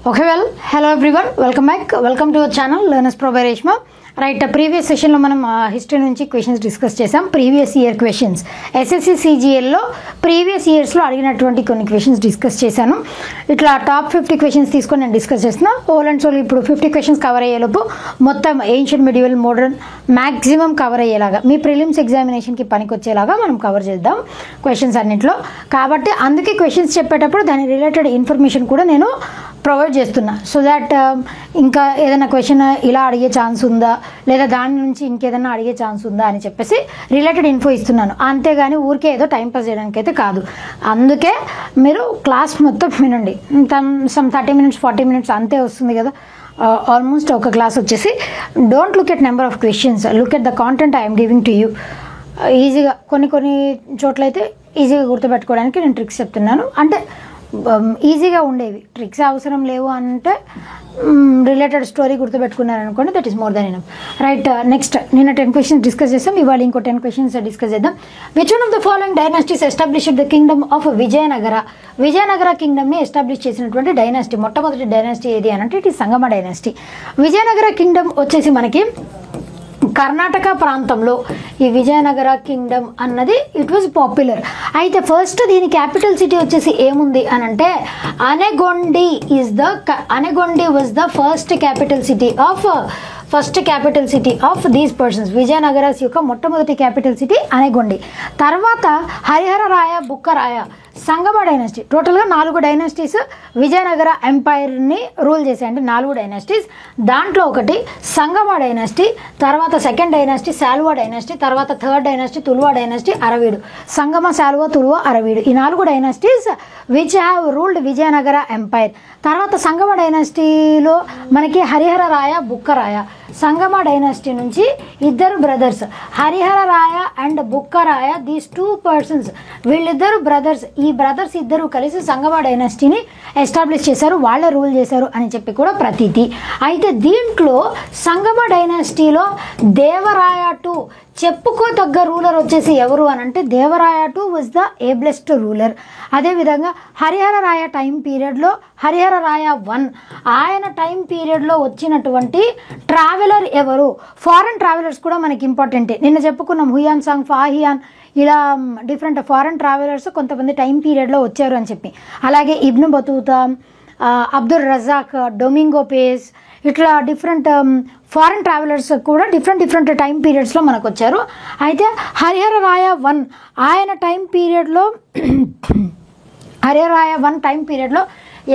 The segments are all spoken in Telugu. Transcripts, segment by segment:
Okay, well, hello everyone, welcome back, welcome to our channel Learners Pro by Reshma. Right, previous సెషన్లో మనం హిస్టరీ నుంచి క్వశ్చన్స్ డిస్కస్ చేసాం. ప్రీవియస్ ఇయర్ క్వశ్చన్స్ ఎస్ఎస్సి సిజిఎల్లో ప్రీవియస్ ఇయర్స్లో అడిగినటువంటి కొన్ని క్వశ్చన్స్ డిస్కస్ చేశాను. ఇట్లా టాప్ 50 క్వశ్చన్స్ తీసుకొని నేను డిస్కస్ చేస్తున్నా. ఓల్ అండ్ సోల్ ఇప్పుడు 50 క్వశ్చన్స్ కవర్ అయ్యేలోపు మొత్తం ancient medieval modern maximum cover అయ్యేలాగా మీ ప్రిలిమ్స్ ఎగ్జామినేషన్కి పనికొచ్చేలాగా మనం కవర్ చేద్దాం క్వశ్చన్స్ అన్నింటిలో. కాబట్టి అందుకే క్వశ్చన్స్ చెప్పేటప్పుడు దాని రిలేటెడ్ ఇన్ఫర్మేషన్ కూడా నేను ప్రొవైడ్ చేస్తున్నా. సో దాట్ ఇంకా ఏదైనా క్వశ్చన్ ఇలా అడిగే ఛాన్స్ ఉందా లేదా దాని నుంచి ఇంకేదైనా అడిగే ఛాన్స్ ఉందా అని చెప్పేసి రిలేటెడ్ ఇన్ఫో ఇస్తున్నాను. అంతేగాని ఊరికే ఏదో టైంపాస్ చేయడానికి అయితే కాదు. అందుకే మీరు క్లాస్ మొత్తం వినండి. సమ్ 30 minutes 40 minutes అంతే వస్తుంది కదా ఆల్మోస్ట్ ఒక క్లాస్ వచ్చేసి. Don't look at number of questions, look at the content I'm giving to you. ఈజీగా కొన్ని చోట్లయితే ఈజీగా గుర్తుపెట్టుకోవడానికి నేను ట్రిక్స్ చెప్తున్నాను. అంటే ఈజీగా ఉండేవి, ట్రిక్స్ అవసరం లేవు అంటే రిలేటెడ్ స్టోరీ గుర్తుపెట్టుకున్నారనుకోండి, that is more than enough. Right, next నిన్న 10 క్వశ్చన్స్ డిస్కస్ చేస్తాం. ఇవాళ ఇంకో 10 క్వశ్చన్స్ డిస్కస్ చేద్దాం. Which one of the following dynasties established the kingdom of Vijayanagara? Vijayanagara కింగ్డమ్ని ఎస్టాబ్లిష్ చేసినటువంటి డైనాసిటీ, మొట్టమొదటి డైనాసిటీ ఏది అని అంటే it is Sangama dynasty. Vijayanagara kingdom వచ్చేసి మనకి కర్ణాటక ప్రాంతంలో ఈ విజయనగర కింగ్డమ్ అన్నది ఇట్ వాజ్ పాపులర్. అయితే ఫస్ట్ దీని క్యాపిటల్ సిటీ వచ్చేసి ఏముంది అని అంటే Anegondi was the first capital city of these persons. Vijayanagaras యొక్క మొట్టమొదటి క్యాపిటల్ సిటీ అనెగొండి. తర్వాత హరిహర రాయ, బుక్కరాయ, సంగమ డైనాసిటీ. టోటల్గా 4 డైనాసిటీస్ విజయనగర ఎంపైర్ని రూల్ చేశాయి. అంటే 4 డైనాసిటీస్. దాంట్లో ఒకటి సంగమ డైనాసిటీ, తర్వాత సెకండ్ డైనాసిటీ శాల్వా డైనాసిటీ, తర్వాత third dynasty Tuluva dynasty, Aravidu. Sangama, Saluva, Tuluva, Aravidu ఈ 4 dynasties which have ruled Vijayanagara empire. తర్వాత సంగమ డైనాసిటీలో మనకి హరిహర రాయ, బుక్కరాయ. సంగమ డైనాసిటీ నుంచి 2 బ్రదర్స్ హరిహర రాయ అండ్ బుక్కరాయ, దీస్ 2 persons, వీళ్ళిద్దరు బ్రదర్స్. ఈ బ్రదర్స్ ఇద్దరు కలిసి సంగమ డైనాసిటీని ఎస్టాబ్లిష్ చేశారు, వాళ్ళే రూల్ చేశారు అని చెప్పి కూడా ప్రతీతి. అయితే దీంట్లో సంగమ డైనాసిటీలో దేవరాయ II చెప్పుకోతగ్గ రూలర్ వచ్చేసి ఎవరు అని అంటే Devaraya II was the ablest ruler. అదేవిధంగా హరిహర రాయ టైం పీరియడ్లో హరిహర రాయ I ఆయన టైం పీరియడ్లో వచ్చినటువంటి ట్రావెలర్ ఎవరు? ఫారెన్ ట్రావెలర్స్ కూడా మనకి ఇంపార్టెంటే. నిన్న చెప్పుకున్నాం హుయాన్ సాంగ్, ఫాహియాన్, ఇలా డిఫరెంట్ ఫారెన్ ట్రావెలర్స్ కొంతమంది టైం పీరియడ్లో వచ్చారు అని చెప్పి. అలాగే ఇబ్ను బతూతా, అబ్దుల్ రజాక్, డొమింగో పేస్, ఇట్లా డిఫరెంట్ ఫారెన్ ట్రావెలర్స్ కూడా డిఫరెంట్ టైం పీరియడ్స్లో మనకు వచ్చారు. అయితే హరిహర రాయ I ఆయన టైం పీరియడ్లో హరిహర రాయ I టైం పీరియడ్లో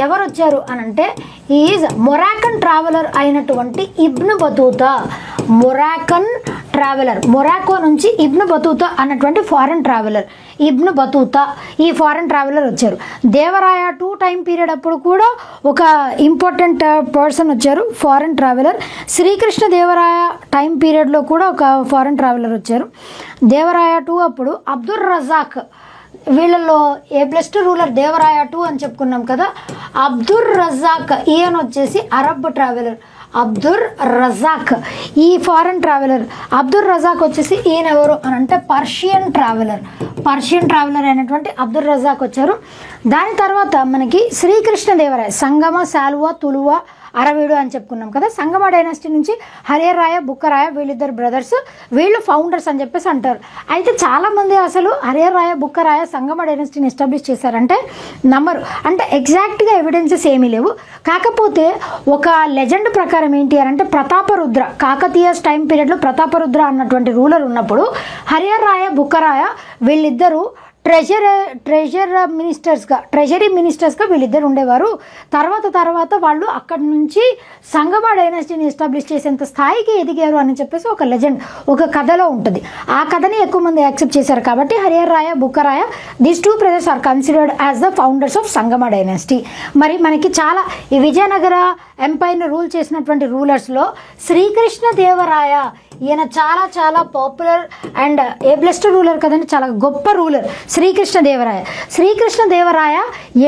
ఎవరు వచ్చారు అని అంటే ఈజ్ మొరాకన్ ట్రావెలర్ అయినటువంటి ఇబ్ను బతూతా. మొరాకన్ ట్రావెలర్, మొరాకో నుంచి ఇబ్ను బతూతా అన్నటువంటి ఫారెన్ ట్రావెలర్, ఇబ్ను బతూతా ఈ ఫారెన్ ట్రావెలర్ వచ్చారు. దేవరాయ II టైం పీరియడ్ అప్పుడు కూడా ఒక ఇంపార్టెంట్ పర్సన్ వచ్చారు, foreign traveller. Srikrishna Devaraya time పీరియడ్లో కూడా ఒక ఫారెన్ ట్రావెలర్ వచ్చారు. దేవరాయ II అప్పుడు అబ్దుల్ రజాక్, వీళ్ళల్లో ఏబ్లెస్ట్ రూలర్ దేవరాయ II అని చెప్పుకున్నాం కదా. అబ్దుల్ రజాక్ ఈయన వచ్చేసి అరబ్ ట్రావెలర్. అబ్దుల్ రజాక్ ఈ ఫారెన్ ట్రావెలర్. అబ్దుల్ రజాక్ వచ్చేసి ఈయన ఎవరు అని అంటే పర్షియన్ ట్రావెలర్ అయినటువంటి అబ్దుల్ రజాక్ వచ్చారు. దాని తర్వాత మనకి శ్రీకృష్ణ దేవరాయ, సంగమ, శాల్వా, తులువా, అరవీడు అని చెప్పుకున్నాం కదా. సంగమ డైనాసిటీ నుంచి హరిహర రాయ, బుక్కరాయ వీళ్ళిద్దరు బ్రదర్స్, వీళ్ళు ఫౌండర్స్ అని చెప్పేసి అంటారు. అయితే చాలామంది అసలు హరిహర రాయ, బుక్కరాయ సంగమ డైనాసిటీని ఎస్టాబ్లిష్ చేశారంటే నమ్మరు. అంటే ఎగ్జాక్ట్గా ఎవిడెన్సెస్ ఏమీ లేవు. కాకపోతే ఒక లెజెండ్ ప్రకారం ఏంటి అని అంటే ప్రతాపరుద్ర, కాకతీయస్ టైం పీరియడ్లో ప్రతాపరుద్ర అన్నటువంటి రూలర్ ఉన్నప్పుడు హరిహర రాయ, బుక్కరాయ వీళ్ళిద్దరూ ట్రెజరీ మినిస్టర్స్గా వీళ్ళిద్దరు ఉండేవారు. తర్వాత వాళ్ళు అక్కడి నుంచి సంగమ డైనాసిటీని ఎస్టాబ్లిష్ చేసేంత స్థాయికి ఎదిగారు అని చెప్పేసి ఒక లెజెండ్, ఒక కథలో ఉంటుంది. ఆ కథని ఎక్కువ మంది యాక్సెప్ట్ చేశారు. కాబట్టి Harihara Raya, Bukkaraya these 2 brothers are considered as the founders of Sangama dynasty. మరి మనకి చాలా ఈ విజయనగర ఎంపైర్ని రూల్ చేసినటువంటి రూలర్స్లో శ్రీకృష్ణ దేవరాయ ఈయన చాలా పాపులర్ అండ్ ఏబ్లెస్ట్ రూలర్ కదండి, చాలా గొప్ప రూలర్ శ్రీకృష్ణ దేవరాయ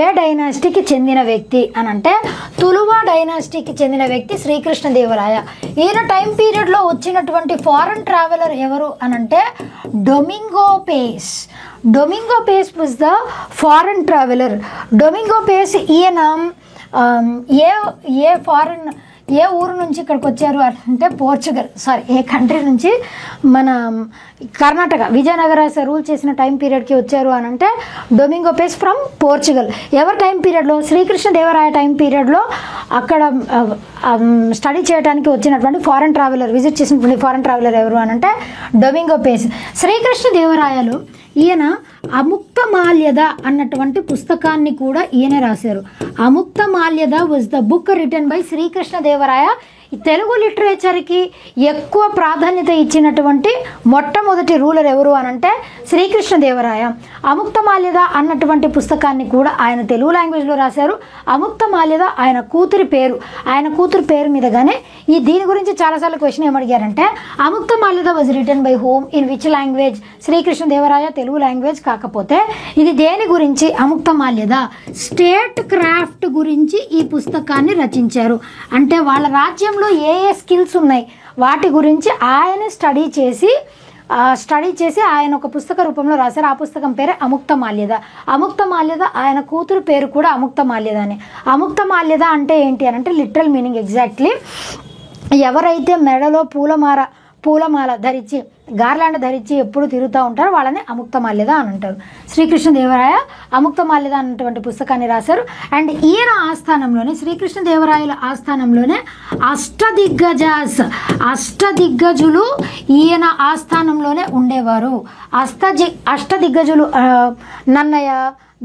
ఏ డైనాసిటీకి చెందిన వ్యక్తి అని అంటే తులువా డైనాసిటీకి చెందిన వ్యక్తి శ్రీకృష్ణ దేవరాయ. ఈయన టైం పీరియడ్లో వచ్చినటువంటి ఫారెన్ ట్రావెలర్ ఎవరు అని అంటే Domingo Paes. Was the foreign traveller. Domingo Paes ఈయన ఏ ఏ ఫారెన్ ఏ ఊరు నుంచి ఇక్కడికి వచ్చారు అంటే పోర్చుగల్, ఏ కంట్రీ నుంచి మన కర్ణాటక విజయనగర రూల్ చేసిన టైం పీరియడ్కి వచ్చారు అని అంటే డొమింగో పేస్ ఫ్రమ్ పోర్చుగల్. ఎవరి టైం పీరియడ్లో? శ్రీకృష్ణదేవరాయ టైం పీరియడ్లో అక్కడ స్టడీ చేయడానికి వచ్చినటువంటి ఫారెన్ ట్రావెలర్, విజిట్ చేసినటువంటి ఫారెన్ ట్రావెలర్ ఎవరు అని అంటే డొమింగో పేస్. శ్రీకృష్ణదేవరాయలు ఈయన అముక్తమాల్యద అన్నటువంటి పుస్తకాన్ని కూడా ఈయనే రాశారు. Amuktamalyada was the book written by Srikrishnadevaraya. Telugu లిటరేచర్కి ఎక్కువ ప్రాధాన్యత ఇచ్చినటువంటి మొట్టమొదటి రూలర్ ఎవరు అని అంటే శ్రీకృష్ణదేవరాయ. అముక్తమాల్యద అన్నటువంటి పుస్తకాన్ని కూడా ఆయన తెలుగు లాంగ్వేజ్లో రాశారు. అముక్తమాల్యద ఆయన కూతురి పేరు మీదగానే దీని గురించి చాలాసార్లు క్వశ్చన్ ఏమడిగారంటే Amuktamalyada was written by whom, in which language? Srikrishnadevaraya Telugu language. కాకపోతే ఇది దేని గురించి? అముక్తమాల్యద స్టేట్ క్రాఫ్ట్ గురించి ఈ పుస్తకాన్ని రచించారు. అంటే వాళ్ళ రాజ్యం ఏ స్కిల్స్ ఉన్నాయి వాటి గురించి ఆయన స్టడీ చేసి ఆయన ఒక పుస్తక రూపంలో రాశారు. ఆ పుస్తకం పేరే అముక్తమాల్యద. అముక్తమాల్యద ఆయన కూతురు పేరు కూడా అముక్తమాల్యద అని. అముక్తమాల్యద అంటే ఏంటి అని అంటే లిటరల్ మీనింగ్ ఎగ్జాక్ట్లీ ఎవరైతే మెడలో పూలమాల ధరించి గార్లాండ్ ధరించి ఎప్పుడు తిరుగుతూ ఉంటారో వాళ్ళని అముక్తమాల్యద అని అంటారు. శ్రీకృష్ణదేవరాయ అముక్తమాల్యద అన్నటువంటి పుస్తకాన్ని రాశారు. అండ్ ఈయన ఆస్థానంలోనే శ్రీకృష్ణదేవరాయల ఆస్థానంలోనే అష్టదిగ్గజులు ఈయన ఆస్థానంలోనే ఉండేవారు. అష్టదిగ్గజులు నన్నయ్య,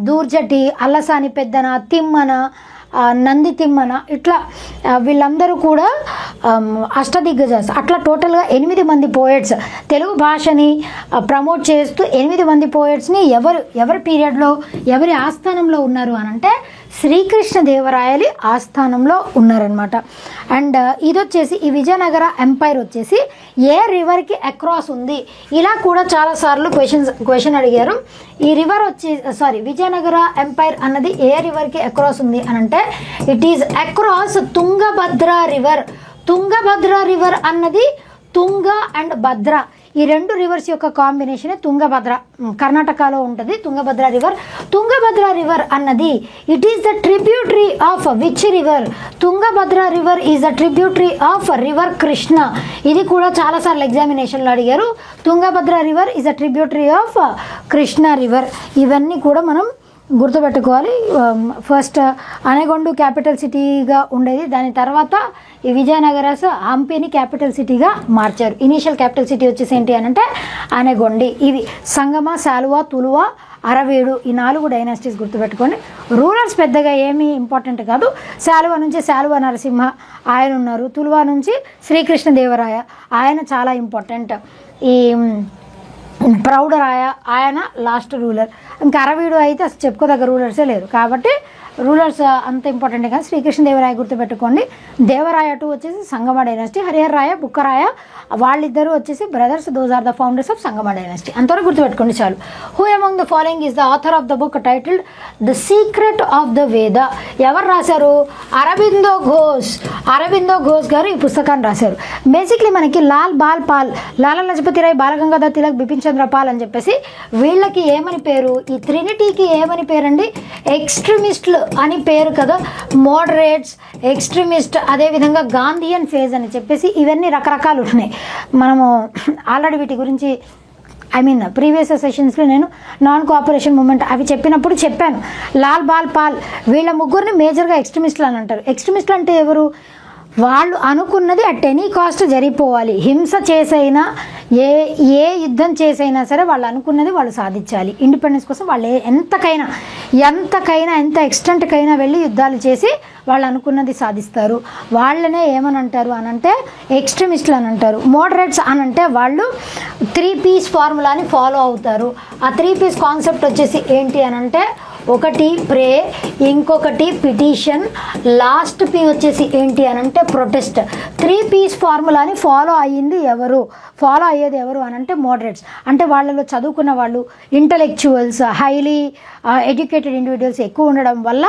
దూర్జటి, అల్లసాని పెద్దన, తిమ్మన, నంది తిమ్మన, ఇట్లా వీళ్ళందరూ కూడా అష్టదిగ్గజాస్. అట్లా టోటల్గా 8 మంది పోయట్స్ తెలుగు భాషని ప్రమోట్ చేస్తూ 8 మంది పోయట్స్ని ఎవరి పీరియడ్లో ఎవరి ఆస్థానంలో ఉన్నారు అని అంటే శ్రీకృష్ణదేవరాయలి ఆస్థానంలో ఉన్నారనమాట. అండ్ ఇది వచ్చేసి ఈ విజయనగర ఎంపైర్ వచ్చేసి ఏ రివర్కి అక్రాస్ ఉంది, ఇలా కూడా చాలాసార్లు క్వశ్చన్ అడిగారు. ఈ రివర్ విజయనగర ఎంపైర్ అన్నది ఏ రివర్కి అక్రాస్ ఉంది అని అంటే it is across Tungabhadra river. Tungabhadra river అన్నది తుంగ అండ్ భద్ర, ఈ 2 రివర్స్ యొక్క కాంబినేషన్ తుంగభద్ర, కర్ణాటకలో ఉంటుంది తుంగభద్ర రివర్. తుంగభద్ర రివర్ అన్నది it is the tributary of which river? Tungabhadra river is the tributary of river Krishna. ఇది కూడా చాలాసార్లు ఎగ్జామినేషన్లో అడిగారు. Tungabhadra river is the tributary of Krishna river. ఇవన్నీ కూడా మనం గుర్తుపెట్టుకోవాలి. ఫస్ట్ అనగొండ క్యాపిటల్ సిటీగా ఉండేది, దాని తర్వాత ఈ విజయనగరస్ హంపీని క్యాపిటల్ సిటీగా మార్చారు. ఇనీషియల్ క్యాపిటల్ సిటీ వచ్చేసి ఏంటి అని అంటే అనగొండి. ఇవి సంగమ, శాలువ, తులువ, అరవీడు, ఈ 4 డైనాసిటీస్ గుర్తుపెట్టుకోండి. రూలర్స్ పెద్దగా ఏమీ ఇంపార్టెంట్ కాదు. శాలువ నుంచి శాలువ నరసింహ ఆయన ఉన్నారు. తులువ నుంచి శ్రీకృష్ణదేవరాయ ఆయన చాలా ఇంపార్టెంట్. ఈ ప్రౌఢరాయ ఆయన లాస్ట్ రూలర్. ఇంకా అరవీడు అయితే అసలు చెప్పుకోదగ్గ రూలర్సే లేరు. కాబట్టి రూలర్స్ అంత ఇంపార్టెంట్ కాదు. శ్రీకృష్ణదేవరాయ గుర్తుపెట్టుకోండి. దేవరాయ 2 వచ్చేసి సంగమ డైనాసిటీ, హరిహర రాయ, బుక్కరాయ వాళ్ళిద్దరూ వచ్చేసి brothers. Those are the founders of Sangama dynasty. అంతవరకు గుర్తుపెట్టుకోండి చాలు. Who among the following is the author of the book titled the secret of the Veda? ఎవరు రాశారు? అరబిందో ఘోష్ గారు ఈ పుస్తకాన్ని రాశారు. బేసిక్లీ మనకి లాలా లజపతి రాయ్, బాలగంగాధర్ తిలక్, బిపిన్ చంద్ర పాల్ అని చెప్పేసి వీళ్ళకి ఏమని పేరు? ఈ ట్రినిటీకి ఏమని పేరండి? ఎక్స్ట్రీమిస్టులు అని పేరు కదా. మోడరేట్స్, ఎక్స్ట్రీమిస్ట్, అదేవిధంగా గాంధీయన్ ఫేజ్ అని చెప్పేసి ఇవన్నీ రకరకాలు ఉన్నాయి. మనము ఆల్రెడీ వీటి గురించి ప్రీవియస్ సెషన్స్లో నేను నాన్ కోఆపరేషన్ మూమెంట్ అవి చెప్పినప్పుడు చెప్పాను. లాల్ బాల్ పాల్ వీళ్ళ ముగ్గురిని మేజర్గా ఎక్స్ట్రీమిస్టులు అని అంటారు. ఎక్స్ట్రీమిస్టులు అంటే ఎవరు? వాళ్ళు అనుకున్నది అట్ ఎనీ కాస్ట్ జరిగిపోవాలి. హింస చేసైనా ఏ యుద్ధం చేసైనా సరే వాళ్ళు అనుకున్నది వాళ్ళు సాధించాలి. ఇండిపెండెన్స్ కోసం వాళ్ళు ఎంతకైనా ఎంత ఎక్స్టెంట్కైనా వెళ్ళి యుద్ధాలు చేసి వాళ్ళు అనుకున్నది సాధిస్తారు. వాళ్ళనే ఏమని అంటారు అనంటే ఎక్స్ట్రీమిస్టులు అని అంటారు. మోడరేట్స్ అని అంటే వాళ్ళు 3 పీస్ ఫార్ములాని ఫాలో అవుతారు. ఆ 3 పీస్ కాన్సెప్ట్ వచ్చేసి ఏంటి అనంటే ఒకటి ప్రే, ఇంకొకటి పిటిషన్, లాస్ట్ పీ వచ్చేసి ఏంటి అనంటే ప్రొటెస్ట్. 3 పీస్ ఫార్ములాని ఫాలో అయ్యేది ఎవరు అనంటే మోడరేట్స్. అంటే వాళ్ళలో చదువుకున్న వాళ్ళు, ఇంటలెక్చువల్స్, హైలీ ఎడ్యుకేటెడ్ ఇండివిజువల్స్ ఎక్కువ ఉండడం వల్ల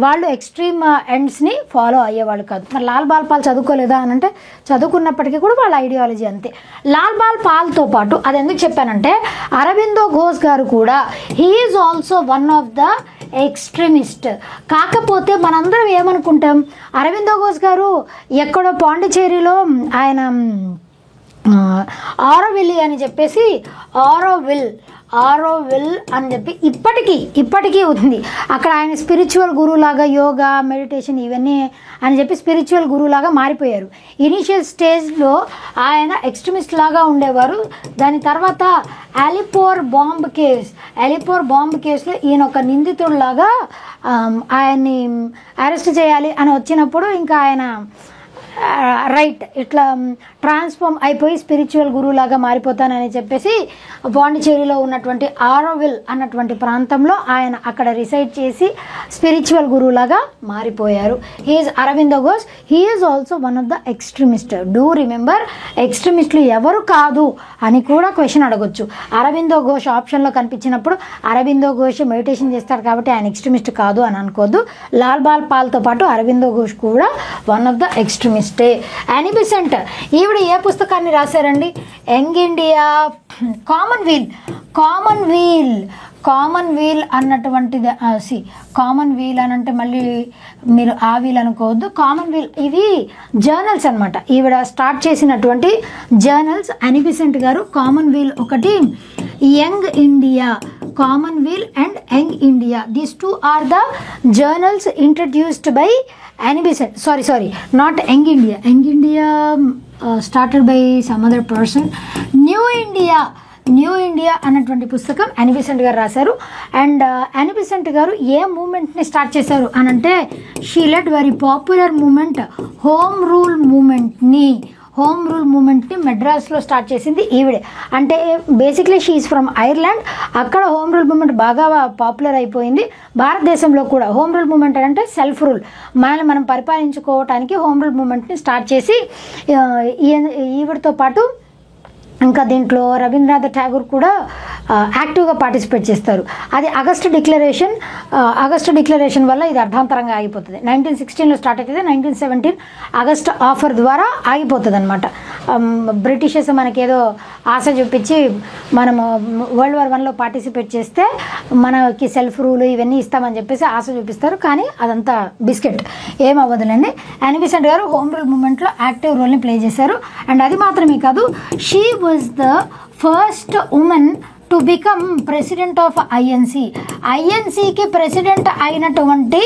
వాళ్ళు ఎక్స్ట్రీమ్ ఎండ్స్ని ఫాలో అయ్యేవాళ్ళు కాదు. మరి లాల్ బాల్ పాల్ చదువుకోలేదా అనంటే చదువుకున్నప్పటికీ కూడా వాళ్ళ ఐడియాలజీ అంతే. లాల్ బాల్ పాల్తో పాటు అది ఎందుకు చెప్పానంటే అరబిందో ఘోష్ గారు కూడా he is also one of the extremist. కాకపోతే మనందరం ఏమనుకుంటాం, అరవిందో ఘోష్ గారు ఎక్కడో పాండిచేరిలో ఆయన ఆరోవిల్ అని చెప్పేసి ఆరోవిల్ అని చెప్పి ఇప్పటికీ ఉంది అక్కడ. ఆయన స్పిరిచువల్ గురువులాగా యోగా మెడిటేషన్ ఇవన్నీ అని చెప్పి స్పిరిచువల్ గురువులాగా మారిపోయారు. ఇనీషియల్ స్టేజ్లో ఆయన ఎక్స్ట్రీమిస్ట్ లాగా ఉండేవారు. దాని తర్వాత అలిపోర్ బాంబ్ కేసులో ఈయన ఒక నిందితుడిలాగా ఆయన్ని అరెస్ట్ చేయాలి అని వచ్చినప్పుడు ఇంకా ఆయన రైట్ ఇట్లా ట్రాన్స్ఫార్మ్ అయిపోయి స్పిరిచువల్ గురువులాగా మారిపోతానని చెప్పేసి పాండిచేరిలో ఉన్నటువంటి ఆరోవిల్ అన్నటువంటి ప్రాంతంలో ఆయన అక్కడ రిసైడ్ చేసి స్పిరిచువల్ గురువులాగా మారిపోయారు. He is Aurobindo Ghosh. He is also one of the extremist. Do remember, ఎక్స్ట్రీమిస్టులు ఎవరు కాదు అని కూడా క్వశ్చన్ అడగొచ్చు. అరవిందో ఘోష్ ఆప్షన్లో కనిపించినప్పుడు అరవిందో ఘోష్ మెడిటేషన్ చేస్తాడు కాబట్టి ఆయన ఎక్స్ట్రీమిస్ట్ కాదు అని అనుకోవద్దు. లాల్ బాల్ పాల్తో పాటు అరవిందో ఘోష్ కూడా వన్ ఆఫ్ ద ఎక్స్ట్రీమిస్టే. యానీ బెసెంట్ ఈవిడ ఏ పుస్తకాన్ని రాశారండి? యంగ్ ఇండియా, కామన్వీల్ అన్నటువంటిది. కామన్వీల్ అని అంటే మళ్ళీ మీరు ఆ వీల్ అనుకోవద్దు. కామన్వీల్ ఇవి జర్నల్స్ అనమాట. ఈవిడ స్టార్ట్ చేసినటువంటి జర్నల్స్. యానీ బెసెంట్ గారు కామన్వీల్ ఒకటి, Young India, Commonweal and Young India, these two are the journals introduced by Annie Besant. Sorry, not Young India. Young India started by some other person. New India అన్నటువంటి పుస్తకం యానీ బెసెంట్ గారు రాశారు. అండ్ యానీ బెసెంట్ గారు ఏ మూమెంట్ని స్టార్ట్ చేశారు అని అంటే, she led very popular movement, home rule మూమెంట్ని మెడ్రాస్లో స్టార్ట్ చేసింది ఈవిడే. అంటే బేసిక్లీ షీఈస్ ఫ్రమ్ ఐర్లాండ్. అక్కడ హోమ్ రూల్ మూమెంట్ బాగా పాపులర్ అయిపోయింది. భారతదేశంలో కూడా హోమ్ రూల్ మూమెంట్ అంటే సెల్ఫ్ రూల్, మనల్ని మనం పరిపాలించుకోవటానికి హోమ్ రూల్ మూమెంట్ని స్టార్ట్ చేసి ఈవిడతో పాటు ఇంకా దీంట్లో రవీంద్రనాథ్ ఠాగూర్ కూడా యాక్టివ్గా పార్టిసిపేట్ చేస్తారు. అది ఆగస్ట్ డిక్లరేషన్ వల్ల ఇది అర్ధాంతరంగా ఆగిపోతుంది. 1916లో స్టార్ట్ అవుతుంది, 1917 ఆగస్ట్ ఆఫర్ ద్వారా ఆగిపోతుంది అనమాట. బ్రిటిషర్స్ మనకేదో ఆశ చూపించి మనము World War I పార్టిసిపేట్ చేస్తే మనకి సెల్ఫ్ రూల్ ఇవన్నీ ఇస్తామని చెప్పేసి ఆశ చూపిస్తారు. కానీ అదంతా బిస్కెట్, ఏమవ్వదులండి. యానీ బెసెంట్ గారు హోమ్ రూల్ మూమెంట్లో యాక్టివ్ రోల్ని ప్లే చేశారు. అండ్ అది మాత్రమే కాదు, she was the first woman to become president of ఐఎన్సీకి ప్రెసిడెంట్ అయినటువంటి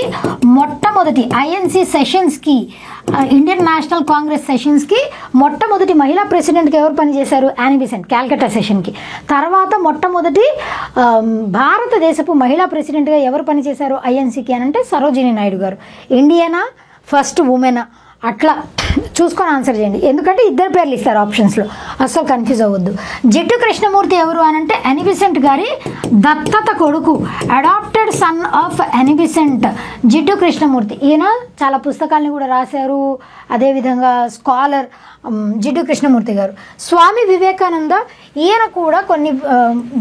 మొట్టమొదటి ఐఎన్సీ సెషన్స్కి, ఇండియన్ నేషనల్ కాంగ్రెస్ సెషన్స్కి మొట్టమొదటి మహిళా ప్రెసిడెంట్గా ఎవరు పనిచేశారు? యానీ బెసెంట్, క్యాల్కటా సెషన్కి. తర్వాత మొట్టమొదటి భారతదేశపు మహిళా ప్రెసిడెంట్గా ఎవరు పనిచేశారు ఐఎన్సీకి అని అంటే సరోజినీ నాయుడు గారు. ఇండియనా, ఫస్ట్ ఉమెనా, అట్లా చూసుకొని ఆన్సర్ చేయండి. ఎందుకంటే ఇద్దరు పేర్లు ఇస్తారు ఆప్షన్స్లో, అస్సలు కన్ఫ్యూజ్ అవ్వద్దు. జిడ్డు కృష్ణమూర్తి ఎవరు అని అంటే యానీ బెసెంట్ గారి దత్తత కొడుకు, adopted son of Annie Besant Jiddu Krishnamurti. ఈయన చాలా పుస్తకాలను కూడా రాశారు. అదేవిధంగా స్కాలర్ జిడ్డు కృష్ణమూర్తి గారు. స్వామి వివేకానంద, ఈయన కూడా కొన్ని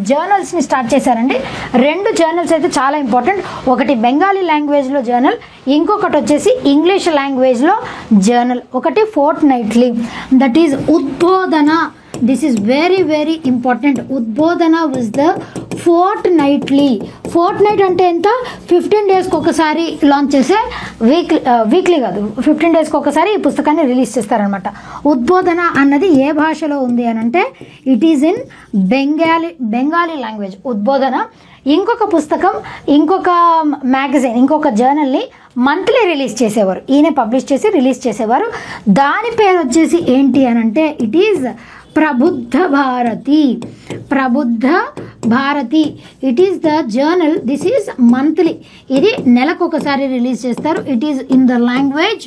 జర్నల్స్ని స్టార్ట్ చేశారండి. 2 జర్నల్స్ అయితే చాలా ఇంపార్టెంట్. ఒకటి బెంగాలీ లాంగ్వేజ్లో జర్నల్, ఇంకొకటి వచ్చేసి ఇంగ్లీష్ లాంగ్వేజ్లో జర్నల్. ఒకటి fortnightly, that is Udbodhan. This is very very important. Udbodhan was the fortnight అంటే ఎంత? 15 డేస్కి ఒకసారి లాంచ్ చేసే వీక్లీ కాదు, 15 డేస్కి ఒకసారి ఈ పుస్తకాన్ని రిలీజ్ చేస్తారనమాట. ఉద్బోధన అన్నది ఏ భాషలో ఉంది అని అంటే it is in Bengali language Udbodhan. ఇంకొక పుస్తకం, ఇంకొక మ్యాగజైన్, ఇంకొక జర్నల్ని మంత్లీ రిలీజ్ చేసేవారు. ఈయన పబ్లిష్ చేసి రిలీజ్ చేసేవారు. దాని పేరు వచ్చేసి ఏంటి అని అంటే it is Prabuddha Bharati. It is the journal. This is monthly. ఇది నెలకొకసారి రిలీజ్ చేస్తారు. It is in the language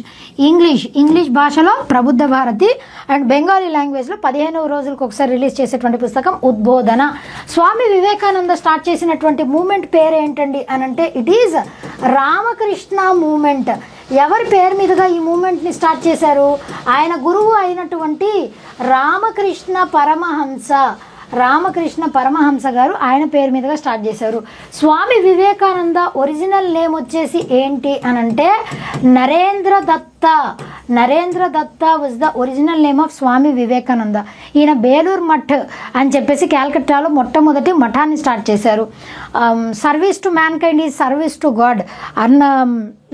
English భాషలో ప్రబుద్ధ భారతి, అండ్ బెంగాలీ లాంగ్వేజ్లో 15 రోజులకు ఒకసారి రిలీజ్ చేసేటువంటి పుస్తకం ఉద్బోధన. స్వామి వివేకానంద స్టార్ట్ చేసినటువంటి మూమెంట్ పేరు ఏంటండి అని అంటే ఇట్ ఈజ్ రామకృష్ణ మూమెంట్. ఎవరి పేరు మీదుగా ఈ మూమెంట్ని స్టార్ట్ చేశారు? ఆయన గురువు అయినటువంటి రామకృష్ణ పరమహంస గారు ఆయన పేరు మీదుగా స్టార్ట్ చేశారు. స్వామి వివేకానంద ఒరిజినల్ నేమ్ వచ్చేసి ఏంటి అని అంటే Narendra Datta. Narendra Datta was the original name of Swami Vivekananda. ఈయన బేలూర్ మఠ్ అని చెప్పేసి క్యాల్కటాలో మొట్టమొదటి మఠాన్ని స్టార్ట్ చేశారు. Service to mankind is service to God అన్న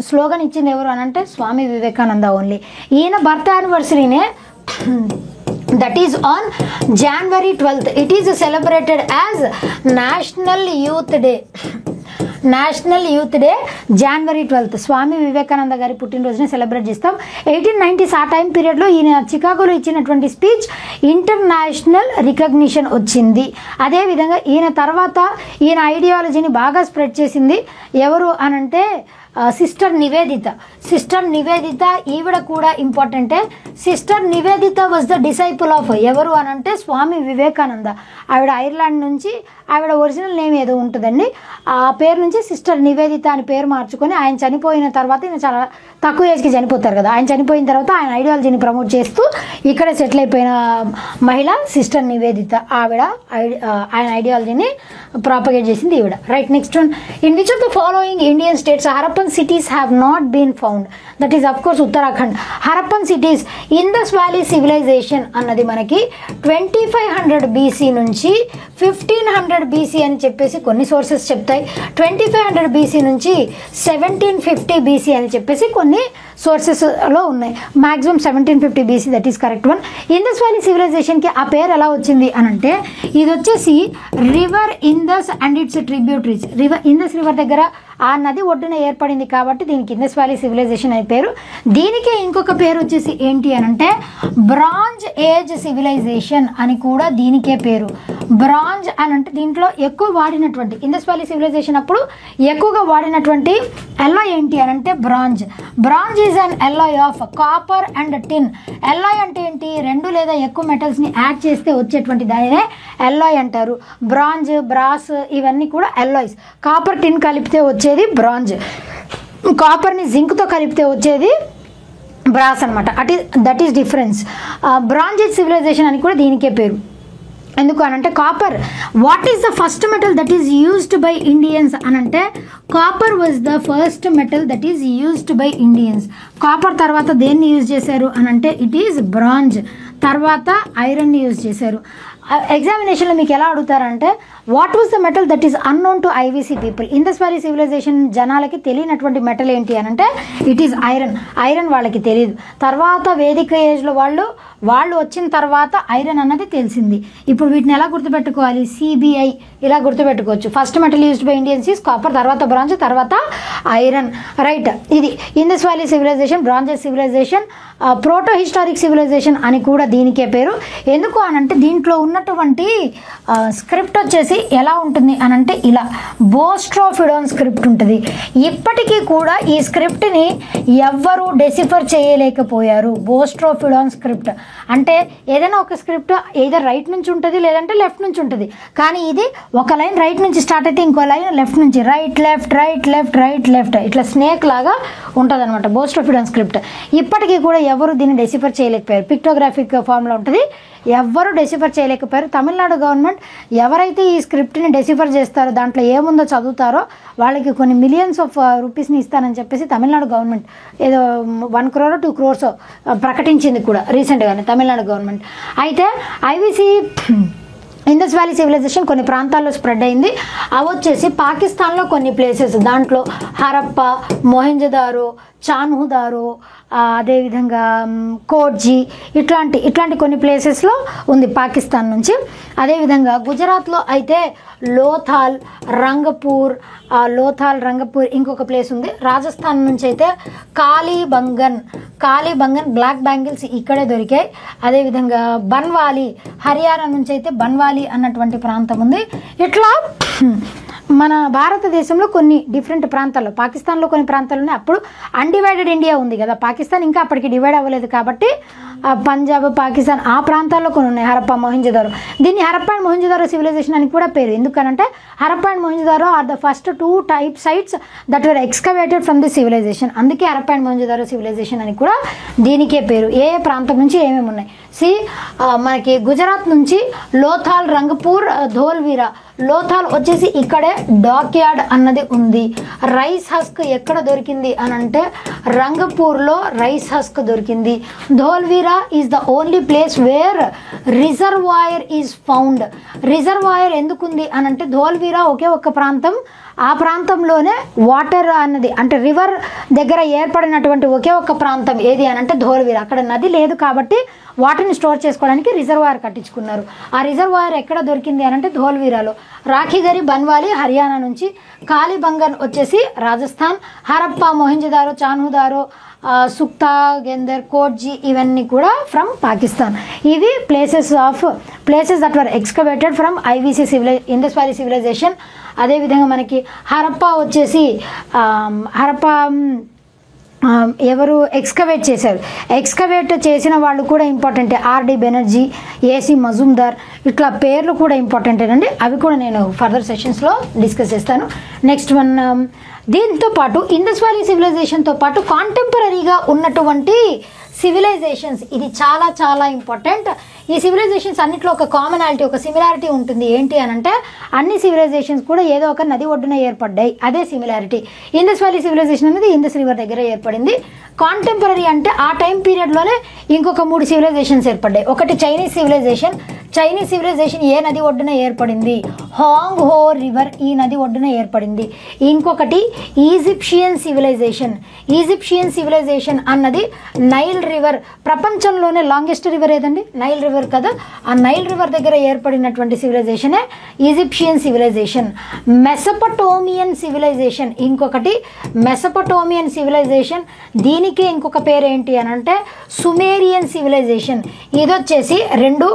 స్లోగన్ ఇచ్చింది ఎవరు అని అంటే స్వామి వివేకానంద ఓన్లీ. ఈయన బర్త్ యానివర్సరీనే that is on January 12th. It is celebrated as National Youth Day. National youth day January 12th Swami Vivekananda గారి పుట్టినరోజుని సెలబ్రేట్ చేస్తాం. 1890s ఆ టైం పీరియడ్లో ఈయన చికాగోలో ఇచ్చినటువంటి స్పీచ్ ఇంటర్నేషనల్ రికగ్నిషన్ వచ్చింది. అదేవిధంగా ఈయన తర్వాత ఈయన ఐడియాలజీని బాగా స్ప్రెడ్ చేసింది ఎవరు అనంటే సిస్టర్ నివేదిత. సిస్టర్ నివేదిత ఈవిడ కూడా ఇంపార్టెంటే. Sister Nivedita was the disciple of ఎవరు అనంటే స్వామి వివేకానంద. ఆవిడ ఐర్లాండ్ నుంచి, ఆవిడ ఒరిజినల్ నేమ్ ఏదో ఉంటుందండి, ఆ పేరు నుంచి సిస్టర్ నివేదిత అని పేరు మార్చుకొని ఆయన చనిపోయిన తర్వాత, ఈయన చాలా తక్కువ ఏజ్కి చనిపోతారు కదా, ఆయన చనిపోయిన తర్వాత ఆయన ఐడియాలజీని ప్రమోట్ చేస్తూ ఇక్కడ సెటిల్ అయిపోయిన మహిళ సిస్టర్ నివేదిత. ఆవిడ ఆయన ఐడియాలజీని ప్రాపగేట్ చేసింది ఈవిడ. Right, next one. In which of the following Indian states Harappan cities have not been found? That is of course Uttarakhand. Harappan cities, Indus Valley civilization అన్నది మనకి 2500 BC నుంచి 1500 BC అని చెప్పేసి కొన్ని సోర్సెస్ చెప్తాయి. 2500 BC నుంచి 1750 BC అని చెప్పేసి కొన్ని సోర్సెస్లో ఉన్నాయి. Maximum 1750 BC, that is correct one. Indus valley సివిలైజేషన్కి ఆ పేరు ఎలా వచ్చింది అని అంటే ఇది వచ్చేసి river Indus and its tributaries. Indus river దగ్గర ఆ నది ఒడ్డున ఏర్పడింది కాబట్టి దీనికి ఇండస్ వ్యాలీ సివిలైజేషన్ అనే పేరు. దీనికే ఇంకొక పేరు వచ్చేసి ఏంటి అని అంటే బ్రాంజ్ ఏజ్ సివిలైజేషన్ అని కూడా దీనికే పేరు. బ్రాంజ్ అని అంటే దీంట్లో ఎక్కువ వాడినటువంటి ఇండస్ వ్యాలీ సివిలైజేషన్ అప్పుడు ఎక్కువగా వాడినటువంటి ఎల్లాయ్ ఏంటి అని అంటే bronze. Bronze is an alloy of copper and tin. Alloy అంటే ఏంటి, రెండు లేదా ఎక్కువ మెటల్స్ని యాడ్ చేస్తే వచ్చేటువంటి దానినే ఎల్లాయ్ అంటారు. బ్రాంజ్, బ్రాస్ ఇవన్నీ కూడా ఎల్లాయ్స్. కాపర్, టిన్ కలిపితే వచ్చేది బ్రాంజ్, కాపర్ని జింక్తో కలిపితే వచ్చేది బ్రాస్ అనమాట. That is difference. Bronze age civilization అని కూడా దీనికే పేరు. ఎందుకు అనంటే copper, what is the first metal that is used by Indians అనంటే copper was the first metal that is used by Indians. Copper తర్వాత దేన్ని యూజ్ చేశారు అనంటే ఇట్ ఈస్ బ్రాంజ్, తర్వాత ఐరన్ని యూజ్ చేశారు. ఎగ్జామినేషన్లో మీకు ఎలా అడుగుతారంటే what was the metal that is unknown to IVC people. Indus valley civilization జనాలకి తెలియనటువంటి మెటల్ ఏంటి అని అంటే ఇట్ ఈస్ ఐరన్. ఐరన్ వాళ్ళకి తెలియదు. తర్వాత వేదిక ఏజ్లో వాళ్ళు వచ్చిన తర్వాత ఐరన్ అన్నది తెలిసింది. ఇప్పుడు వీటిని ఎలా గుర్తుపెట్టుకోవాలి, సిబిఐ ఇలా గుర్తుపెట్టుకోవచ్చు. First metal used by Indians is copper, తర్వాత బ్రాంజ్, తర్వాత ఐరన్. రైట్, ఇది Indus valley civilization, bronzes civilization, proto historic civilization అని కూడా దీనికే పేరు. ఎందుకు అనంటే దీంట్లో ఉన్నటువంటి స్క్రిప్ట్ వచ్చేసి ఎలా ఉంటుంది అనంటే ఇలా బోస్ట్రోఫిడాన్ స్క్రిప్ట్ ఉంటుంది. ఇప్పటికీ కూడా ఈ స్క్రిప్ట్ని ఎవ్వరూ డెసిఫర్ చేయలేకపోయారు. బోస్ట్రోఫిడాన్ స్క్రిప్ట్ అంటే ఏదైనా ఒక స్క్రిప్ట్ ఏదైనా రైట్ నుంచి ఉంటుంది లేదంటే లెఫ్ట్ నుంచి ఉంటుంది. కానీ ఇది ఒక లైన్ రైట్ నుంచి స్టార్ట్ అయితే ఇంకో లైన్ లెఫ్ట్ నుంచి, right left right left right left ఇట్లా స్నేక్ లాగా ఉంటుంది అనమాట బోస్ట్రోఫిడాన్ స్క్రిప్ట్. ఇప్పటికీ కూడా ఎవరు దీన్ని డెసిఫర్ చేయలేకపోయారు. పిక్టోగ్రాఫిక్ ఫామ్లో ఉంటుంది, ఎవ్వరూ డెసిఫర్ చేయలేకపోయారు. తమిళనాడు గవర్నమెంట్ ఎవరైతే ఈ స్క్రిప్ట్ని డెసిఫర్ చేస్తారో దాంట్లో ఏముందో చదువుతారో వాళ్ళకి కొన్ని మిలియన్స్ ఆఫ్ రూపీస్ని ఇస్తానని చెప్పేసి తమిళనాడు గవర్నమెంట్ ఏదో 1 crore 2 crores ప్రకటించింది కూడా రీసెంట్గానే తమిళనాడు గవర్నమెంట్. అయితే ఐవీసీ ఇండస్ వ్యాలీ సివిలైజేషన్ కొన్ని ప్రాంతాల్లో స్ప్రెడ్ అయింది. అవి వచ్చేసి పాకిస్తాన్లో కొన్ని ప్లేసెస్, దాంట్లో హరప్ప, మొహెంజదారో, చాన్హుదారో, అదేవిధంగా కోట్జీ ఇట్లాంటి కొన్ని ప్లేసెస్లో ఉంది పాకిస్తాన్ నుంచి. అదేవిధంగా గుజరాత్లో అయితే లోథాల్, రంగపూర్ ఇంకొక ప్లేస్ ఉంది. రాజస్థాన్ నుంచి అయితే కాళీబంగన్ బ్లాక్ బ్యాంగిల్స్ ఇక్కడే దొరికాయి. అదేవిధంగా బన్వాలి, హర్యానా నుంచి అయితే బన్వాలి అన్నటువంటి ప్రాంతం ఉంది. ఇట్లా మన భారతదేశంలో కొన్ని డిఫరెంట్ ప్రాంతాల్లో, పాకిస్తాన్లో కొన్ని ప్రాంతాలు ఉన్నాయి. అప్పుడు అన్డివైడెడ్ ఇండియా ఉంది కదా, పాకిస్తాన్ ఇంకా అప్పటికి డివైడ్ అవ్వలేదు కాబట్టి పంజాబ్, పాకిస్తాన్ ఆ ప్రాంతాల్లో కొన్ని ఉన్నాయి. హరప్ప, మొహెంజదారో. దీన్ని హరప్ప అండ్ మొహెంజదారో సివిలైజేషన్ అని కూడా పేరు. ఎందుకనంటే Harappa and Mohenjodaro are the first 2 type sites that were excavated from the civilization. అందుకే హరప్ప అండ్ మొహెంజదారో సివిలైజేషన్ అని కూడా దీనికే పేరు. ఏ ప్రాంతం నుంచి ఏమేమి ఉన్నాయి మనకి గుజరాత్ నుంచి లోథాల్, రంగపూర్, ధోల్వీరా. లోథాల్ వచ్చేసి ఇక్కడే డాక్ యార్డ్ అన్నది ఉంది. రైస్ హస్క్ ఎక్కడ దొరికింది అని అంటే రంగపూర్లో రైస్ హస్క్ దొరికింది. Dholavira is the only place where reservoir is found. Reservoir ఎందుకుంది అని అంటే ధోల్వీరా ఒకే ఒక్క ప్రాంతం, ఆ ప్రాంతంలోనే వాటర్ అన్నది అంటే రివర్ దగ్గర ఏర్పడినటువంటి ఒకే ఒక్క ప్రాంతం ఏది అని అంటే ధోల్వీరా. అక్కడ నది లేదు కాబట్టి వాటర్ని స్టోర్ చేసుకోవడానికి రిజర్వాయర్ కట్టించుకున్నారు. ఆ రిజర్వాయర్ ఎక్కడ దొరికింది అని అంటే ధోల్వీరాలో. రాఖీగరి బన్వాలి హర్యానా నుంచి, కాళీబంగన్ వచ్చేసి రాజస్థాన్, హరప్పా మొహంజదారో చాన్హుదారో సుక్తా గెందర్ కోట్జీ ఇవన్నీ కూడా ఫ్రమ్ పాకిస్తాన్. ఇవి places that were excavated from IVC Indus valley civilisation. అదేవిధంగా మనకి హరప్పా వచ్చేసి హరప్పా ఎవరు ఎక్స్కవేట్ చేశారు, ఎక్స్కవేట్ చేసిన వాళ్ళు కూడా ఇంపార్టెంటే. ఆర్డి బెనర్జీ, ఏసీ మజుందార్, ఇట్లా పేర్లు కూడా ఇంపార్టెంటేనండి. అవి కూడా నేను ఫర్దర్ సెషన్స్లో డిస్కస్ చేస్తాను. నెక్స్ట్ వన్, దీంతో పాటు ఇండస్ వ్యాలీ సివిలైజేషన్తో పాటు కాంటెంపరీగా ఉన్నటువంటి సివిలైజేషన్స్, ఇది చాలా చాలా ఇంపార్టెంట్. ఈ సివిలైజేషన్స్ అన్నిట్లో ఒక కామనాలిటీ, ఒక సిమిలారిటీ ఉంటుంది. ఏంటి అని అంటే అన్ని సివిలైజేషన్స్ కూడా ఏదో ఒక నది ఒడ్డున ఏర్పడ్డాయి, అదే సిమిలారిటీ. ఇండస్ వ్యాలీ సివిలైజేషన్ అనేది ఇండస్ రివర్ దగ్గర ఏర్పడింది. కాంటెంపరీ అంటే ఆ టైం పీరియడ్లోనే ఇంకొక 3 సివిలైజేషన్స్ ఏర్పడ్డాయి. ఒకటి చైనీస్ సివిలైజేషన్. చైనీస్ సివిలైజేషన్ ఏ నది ఒడ్డున ఏర్పడింది? హాంగ్ హో రివర్ ఈ నది ఒడ్డున ఏర్పడింది. ఇంకొకటి ఈజిప్షియన్ సివిలైజేషన్. ఈజిప్షియన్ సివిలైజేషన్ అన్నది నైల్ రివర్, ప్రపంచంలోనే లాంగెస్ట్ రివర్ ఏదండి? నైల్ రివర్ కదా. ఆ నైల్ రివర్ దగ్గర ఏర్పడినటువంటి సివిలైజేషనే ఈజిప్షియన్ సివిలైజేషన్. మెసపటోమియన్ సివిలైజేషన్ ఇంకొకటి. మెసపటోమియన్ సివిలైజేషన్, దీనికి ఇంకొక పేరు ఏంటి అని అంటే సుమేరియన్ సివిలైజేషన్. ఇది వచ్చేసి 2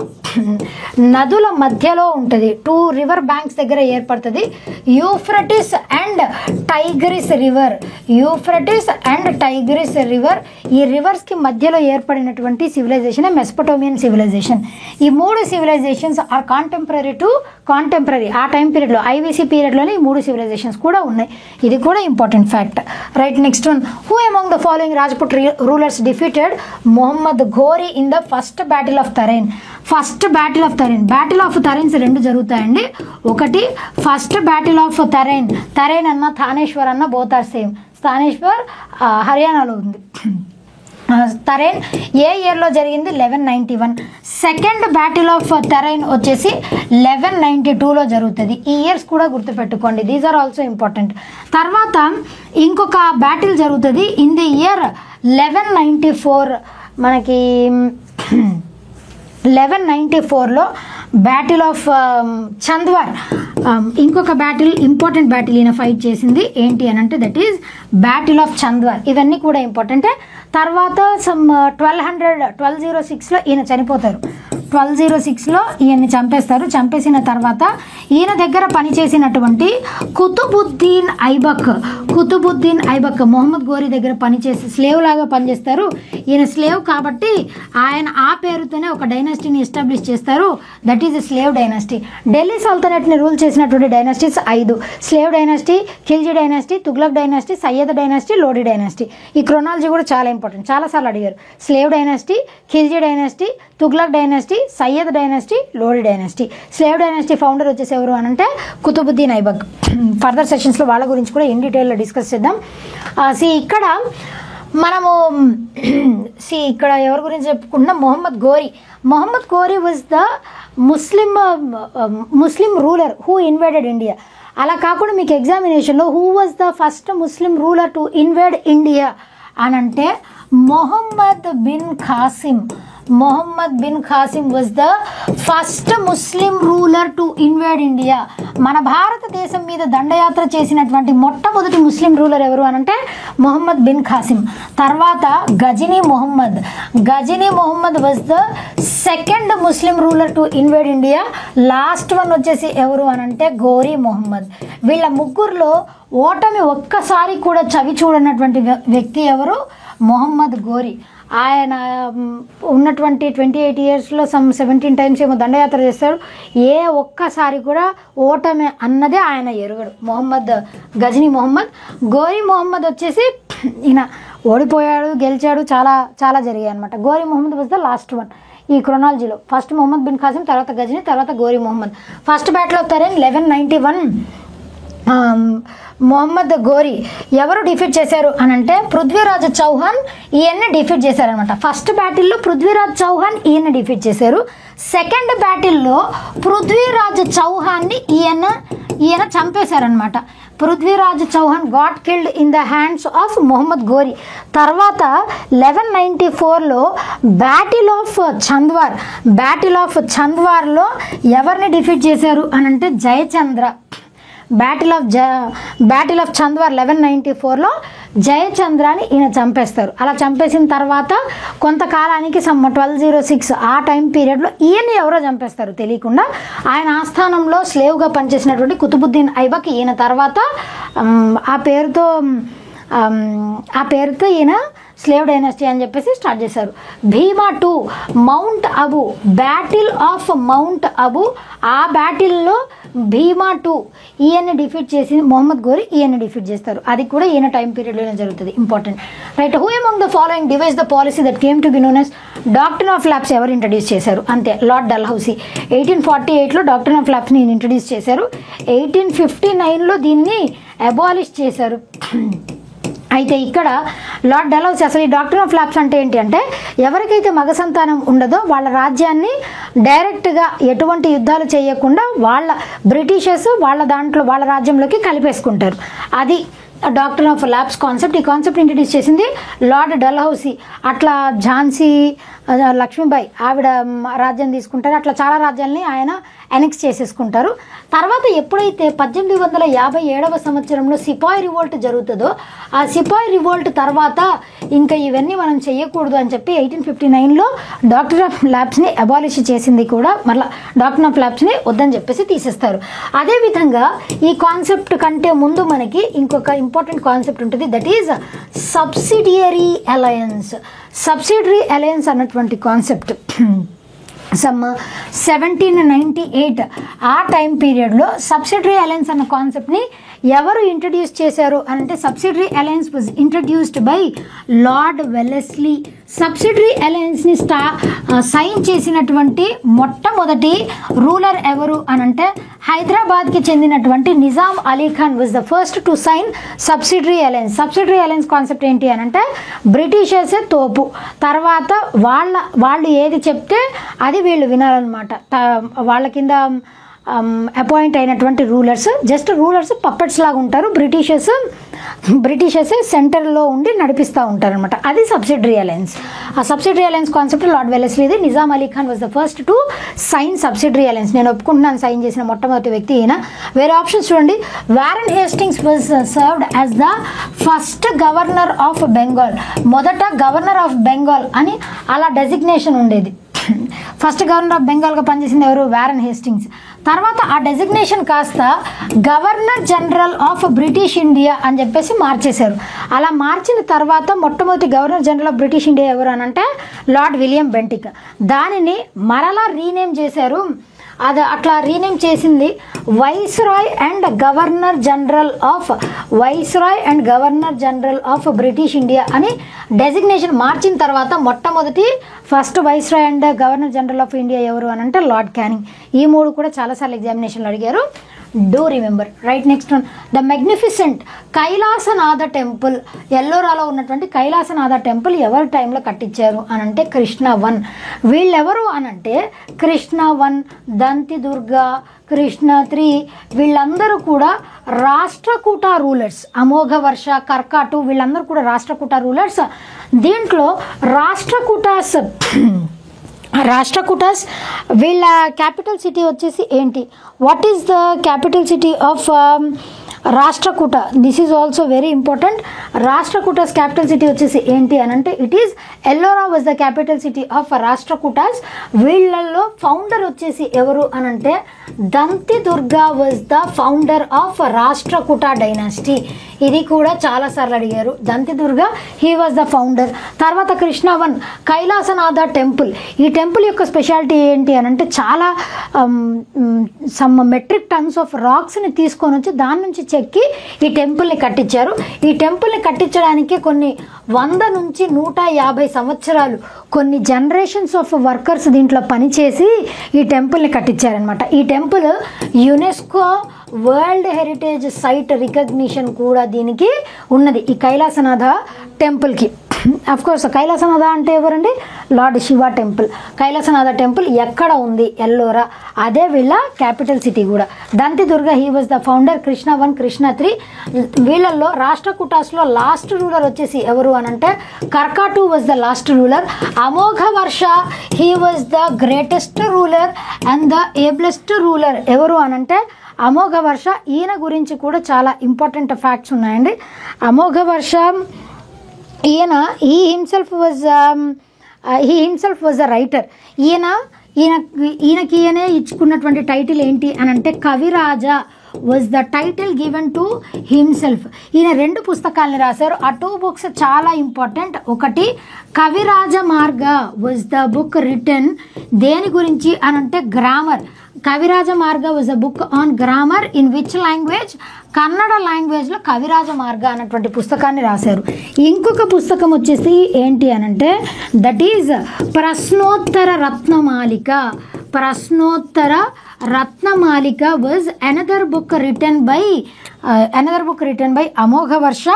నదుల మధ్యలో ఉంటుంది, 2 రివర్ బ్యాంక్స్ దగ్గర ఏర్పడుతుంది. Euphrates and Tigris river. Euphrates and Tigris river, ఈ రివర్స్కి మధ్యలో ఏర్పడినటువంటి సివిలైజేషన్ మెసపటోమియన్ సివిలైజేషన్. ఈ 3 సివిలైజేషన్స్ ఆర్ కాంటెంపరీ ఆ టైం పీరియడ్లో ఐవీసీ పీరియడ్లోనే ఈ 3 సివిలైజేషన్స్ కూడా ఉన్నాయి. ఇది కూడా important fact. Right, next one, who among the following Rajput rulers defeated Mohammad Ghori in the first battle of Tarain? First battle of Tarain, battle of Tarains 2 జరుగుతాయండి. ఒకటి first battle of Tarain, Tarain అన్న థానేశ్వర్ అన్న బోత్ ఆర్ సేమ్. థానేశ్వర్ హర్యానాలో ఉంది. తరైన్ ఏ ఇయర్లో జరిగింది? 1191. సెకండ్ బ్యాటిల్ ఆఫ్ తరైన్ వచ్చేసి 1192లో జరుగుతుంది. ఈ ఇయర్స్ కూడా గుర్తుపెట్టుకోండి, దీస్ ఆర్ ఆల్సో ఇంపార్టెంట్. తర్వాత ఇంకొక బ్యాటిల్ జరుగుతుంది ఇన్ ది ఇయర్ 1194. మనకి 1194లో బ్యాటిల్ ఆఫ్ చంద్వార్. ఇంకొక బ్యాటిల్, ఇంపార్టెంట్ బ్యాటిల్ ఈయన ఫైట్ చేసింది ఏంటి అని అంటే that is battle of Chandwar. ఇవన్నీ కూడా ఇంపార్టెంటే. తర్వాత 1206లో ఈయన చనిపోతారు. 1206లో ఈయన్ని చంపేస్తారు. చంపేసిన తర్వాత ఈయన దగ్గర పనిచేసినటువంటి కుతుబుద్దీన్ ఐబక్ మొహమ్మద్ ఘోరీ దగ్గర పనిచేసి స్లేవ్ లాగా పనిచేస్తారు. ఈయన స్లేవ్ కాబట్టి ఆయన ఆ పేరుతోనే ఒక డైనాసిటీని ఎస్టాబ్లిష్ చేస్తారు, that is slave dynasty. Delhi సల్తనట్ని రూల్ చేసినటువంటి dynasties 5: slave dynasty, Khilji dynasty, Tughlaq dynasty, Sayyid dynasty, Lodi dynasty. ఈ క్రొనాలజీ కూడా చాలా ఇంపార్టెంట్, చాలాసార్లు అడిగారు. Slave dynasty, Khilji dynasty, Tughlaq dynasty, Sayyid dynasty, Lodi dynasty. Slave dynasty founder వచ్చేసి ఎవరు అని అంటే కుతుబుద్దీన్ ఐబక్. ఫర్దర్ సెషన్స్లో వాళ్ళ గురించి కూడా ఇన్ డీటెయిల్లో డిస్కస్ చేద్దాం. ఇక్కడ మనము ఇక్కడ ఎవరి గురించి చెప్పుకుంటున్నాం? Muhammad Ghori was the Muslim ruler who invaded India. అలా కాకుండా మీకు ఎగ్జామినేషన్లో who was the first Muslim ruler to invade India అని అంటే Muhammad bin Qasim was the first Muslim ruler to invade India. మన భారతదేశం మీద దండయాత్ర చేసినటువంటి మొట్టమొదటి ముస్లిం రూలర్ ఎవరు అని అంటే మొహమ్మద్ బిన్ ఖాసిం. తర్వాత Ghazni Muhammad was the second Muslim ruler to invade India. Last one వచ్చేసి ఎవరు అని అంటే ఘోరీ మొహమ్మద్. వీళ్ళ ముగ్గురులో ఓటమి ఒక్కసారి కూడా చవి చూడనటువంటి వ్యక్తి ఎవరు? మొహమ్మద్ ఘోరీ. ఆయన ఉన్నటువంటి 28 ఇయర్స్లో 17 టైమ్స్ ఏమో దండయాత్ర చేస్తాడు. ఏ ఒక్కసారి కూడా ఓటమి అన్నదే ఆయన ఎరుగడు. గజనీ మొహమ్మద్. ఘోరీ మొహమ్మద్ వచ్చేసి ఈయన ఓడిపోయాడు, గెలిచాడు, చాలా చాలా జరిగాయి అనమాట. Ghori Muhammad was the last one. ఈ క్రొనాలజీలో. ఫస్ట్ మొహమ్మద్ బిన్ ఖాసిం, తర్వాత గజనీ, తర్వాత Ghori Muhammad. First battle of Tarain 1191 Muhammad Ghori ఎవరు డిఫీట్ చేశారు అని అంటే పృథ్వీరాజ్ చౌహాన్ ఈయన్ని డిఫీట్ చేశారనమాట. ఫస్ట్ బ్యాటిల్లో పృథ్వీరాజ్ చౌహాన్ ఈయన్ని డిఫీట్ చేశారు. సెకండ్ బ్యాటిల్లో పృథ్వీరాజ్ చౌహాన్ని ఈయన చంపేశారనమాట. Prithviraj Chauhan got killed in the hands of Mohammad Ghori. తర్వాత 1194లో బ్యాటిల్ ఆఫ్ చంద్వార్లో ఎవరిని డిఫీట్ చేశారు అని అంటే జయచంద్ర. బ్యాటిల్ ఆఫ్ చంద్వార్ 1194లో జయచంద్రాని ఈయన చంపేస్తారు. అలా చంపేసిన తర్వాత కొంతకాలానికి 1206 ఆ టైం పీరియడ్లో ఈయన్ని ఎవరో చంపేస్తారు తెలియకుండా. ఆయన ఆస్థానంలో స్లేవ్గా పనిచేసినటువంటి కుతుబుద్దీన్ ఐబక్ ఈయన తర్వాత ఆ పేరుతో ఈయన స్లేవ్ డైనాసిటీ అని చెప్పేసి స్టార్ట్ చేశారు. భీమా 2 mount Abu, battle of mount Abu. ఆ బ్యాటిల్లో భీమా 2 ఈయన్ని డిఫీట్ చేసి మొహమ్మద్ గోరీ ఈయన్ని డిఫీట్ చేస్తారు. అది కూడా ఈయన టైం పీరియడ్లోనే జరుగుతుంది. Important. Right. Who among the following devised the policy that came to be known as doctrine of lapse ఎవరు ఇంట్రడ్యూస్ చేశారు? అంతే, లార్డ్ డల్హౌసీ. 1848లో డాక్ట్రిన్ ఆఫ్ ల్యాబ్స్ని ఇంట్రడ్యూస్ చేశారు. 1859లో దీన్ని అబాలిష్ చేశారు. అయితే ఇక్కడ లార్డ్ డల్హౌసీ అసలు ఈ డాక్టర్ ఆఫ్ ల్యాబ్స్ అంటే ఏంటి అంటే ఎవరికైతే మగ సంతానం ఉండదో వాళ్ళ రాజ్యాన్ని డైరెక్ట్గా ఎటువంటి యుద్ధాలు చేయకుండా బ్రిటిషర్స్ వాళ్ళ రాజ్యంలోకి కలిపేసుకుంటారు. అది డాక్టర్ ఆఫ్ ల్యాబ్స్ కాన్సెప్ట్. ఈ కాన్సెప్ట్ ఇంట్రడ్యూస్ చేసింది లార్డ్ డల్హౌసీ. అట్లా ఝాన్సీ లక్ష్మీబాయి ఆవిడ రాజ్యం తీసుకుంటారు. అట్లా చాలా రాజ్యాలని ఆయన ఎనెక్స్ చేసేసుకుంటారు. తర్వాత ఎప్పుడైతే 1857 సంవత్సరంలో సిపాయి రివోల్ట్ జరుగుతుందో ఆ సిపాయి రివోల్ట్ తర్వాత ఇంకా ఇవన్నీ మనం చేయకూడదు అని చెప్పి 1859లో డాక్టర్ ఆఫ్ ల్యాబ్స్ని అబాలిష్ చేసింది కూడా. మళ్ళీ డాక్టర్ ఆఫ్ ల్యాబ్స్ని వద్దని చెప్పేసి తీసేస్తారు. అదేవిధంగా ఈ కాన్సెప్ట్ కంటే ముందు మనకి ఇంకొక ఇంపార్టెంట్ కాన్సెప్ట్ ఉంటుంది. That is subsidiary alliance. Subsidiary alliance అన్నటువంటి కాన్సెప్ట్ 1798 ఆ టైం పీరియడ్లో సబ్సిడరీ అలయన్స్ అన్న కాన్సెప్ట్ని ఎవరు ఇంట్రడ్యూస్ చేశారు అంటే subsidiary alliance was introduced by Lord Wellesley. Subsidiary అలయన్స్ని సైన్ చేసినటువంటి మొట్టమొదటి రూలర్ ఎవరు అనంటే హైదరాబాద్కి చెందినటువంటి Nizam Ali Khan was the first to sign subsidiary alliance. Subsidiary alliance concept ఏంటి అనంటే బ్రిటిషర్సే తోపు, తర్వాత వాళ్ళు ఏది చెప్తే అది వీళ్ళు వినాలన్నమాట. వాళ్ళ కింద అపాయింట్ అయినటువంటి రూలర్స్ పప్పెట్స్ లాగా ఉంటారు. బ్రిటిషర్సే సెంటర్లో ఉండి నడిపిస్తూ ఉంటారు అనమాట. అది సబ్సిడరీ అలయన్స్. ఆ సబ్సిడరీ అలయన్స్ కాన్సెప్ట్ లార్డ్ వెలెస్లీది. Nizam Ali Khan was the first to sign subsidiary alliance. నేను ఒప్పుకుంటున్నాను, సైన్ చేసిన మొట్టమొదటి వ్యక్తి ఈయన. వేరే ఆప్షన్స్ చూడండి. Warren Hastings was served as the first governor of Bengal. మొదట గవర్నర్ ఆఫ్ బెంగాల్ అని అలా డెసిగ్నేషన్ ఉండేది. ఫస్ట్ గవర్నర్ ఆఫ్ బెంగాల్గా పనిచేసింది ఎవరు? Warren Hastings. తర్వాత ఆ డెసిగ్నేషన్ కాస్త governor general of British India అని చెప్పేసి మార్చేశారు. అలా మార్చిన తర్వాత మొట్టమొదటి governor general of British India ఎవరు అనంటే లార్డ్ విలియం బెంటిక్. దానిని మరలా రీనేమ్ చేశారు. అది అట్లా రీనేమ్ చేసింది viceroy and governor general of British India అని డెసిగ్నేషన్ మార్చిన తర్వాత మొట్టమొదటి first viceroy and governor general of India ఎవరు అని అంటే లార్డ్ క్యానింగ్. ఈ మూడు కూడా చాలాసార్లు ఎగ్జామినేషన్లో అడిగారు. Do remember. Right. Next one, the magnificent Kailasanatha temple. ఎల్లోరాలో ఉన్నటువంటి కైలాసనాథ టెంపుల్ ఎవరి టైంలో కట్టించారు అనంటే కృష్ణ 1. వీళ్ళెవరు అనంటే కృష్ణ 1, దంతి దుర్గా, కృష్ణ 3 వీళ్ళందరూ కూడా రాష్ట్రకూట రూలర్స్. అమోఘ వర్ష, కర్కాటు వీళ్ళందరూ కూడా రాష్ట్రకూట రూలర్స్. దీంట్లో రాష్ట్రకూటాస్ వీళ్ళ క్యాపిటల్ సిటీ వచ్చేసి ఏంటి? What is the capital city of Rashtrakuta? This is also very important. Rashtrakutas capital city వచ్చేసి ఏంటి అని అంటే it is Ellora was the capital city of Rashtrakutas. వీళ్ళల్లో ఫౌండర్ వచ్చేసి ఎవరు అనంటే Danti Durga was the founder of Rashtrakuta dynasty. ఇది కూడా చాలాసార్లు అడిగారు. Danti Durga he was the founder. తర్వాత కృష్ణ 1 కైలాసనాథ టెంపుల్. ఈ టెంపుల్ యొక్క స్పెషాలిటీ ఏంటి అని అంటే చాలా సమ్ మెట్రిక్ టన్స్ ఆఫ్ రాక్స్ని తీసుకొని వచ్చి దాని నుంచి చెక్కి ఈ టెంపుల్ని కట్టించారు. ఈ టెంపుల్ని కట్టించడానికి కొన్ని 100 నుంచి 150 సంవత్సరాలు కొన్ని జనరేషన్స్ ఆఫ్ వర్కర్స్ దీంట్లో పనిచేసి ఈ టెంపుల్ని కట్టించారనమాట. ఈ temple UNESCO world heritage site recognition కూడా దీనికి ఉన్నది, ఈ కైలాసనాథ టెంపుల్కి. అఫ్ కోర్స్ కైలాసనాథ అంటే ఎవరండి? Lord Shiva temple. Kailasanatha temple ఎక్కడ ఉంది? ఎల్లోరా. అదే వీళ్ళ క్యాపిటల్ సిటీ కూడా. Danti Durga he was the founder. Krishna 1, Krishna 3. వీళ్ళల్లో రాష్ట్రకూటాస్లో లాస్ట్ రూలర్ వచ్చేసి ఎవరు అని అంటే Karka 2 was the last ruler. Amogha Varsha he was the greatest ruler and the ablest ruler ఎవరు అని అంటే అమోఘ వర్ష. ఈయన గురించి కూడా చాలా ఇంపార్టెంట్ ఫ్యాక్ట్స్ ఉన్నాయండి. అమోఘ వర్ష ఈయన he himself was a writer. ఈయనకి ఈయనే ఇచ్చుకున్నటువంటి టైటిల్ ఏంటి అని అంటే Kaviraja was the title given to himself. ఈయన 2 పుస్తకాలను రాశారు. ఆ 2 బుక్స్ చాలా ఇంపార్టెంట్. ఒకటి కవిరాజ మార్గ వాజ్ ద బుక్ రిటన్ దేని గురించి అని అంటే గ్రామర్. కవిరాజ మార్గ was a book on grammar in which language? Kannada లాంగ్వేజ్లో కవిరాజ మార్గ అన్నటువంటి పుస్తకాన్ని రాశారు. ఇంకొక పుస్తకం వచ్చేసి ఏంటి అనంటే that is Prashnottara Ratnamalika. Prashnottara Ratnamalika was another book written by Amogha Varsha.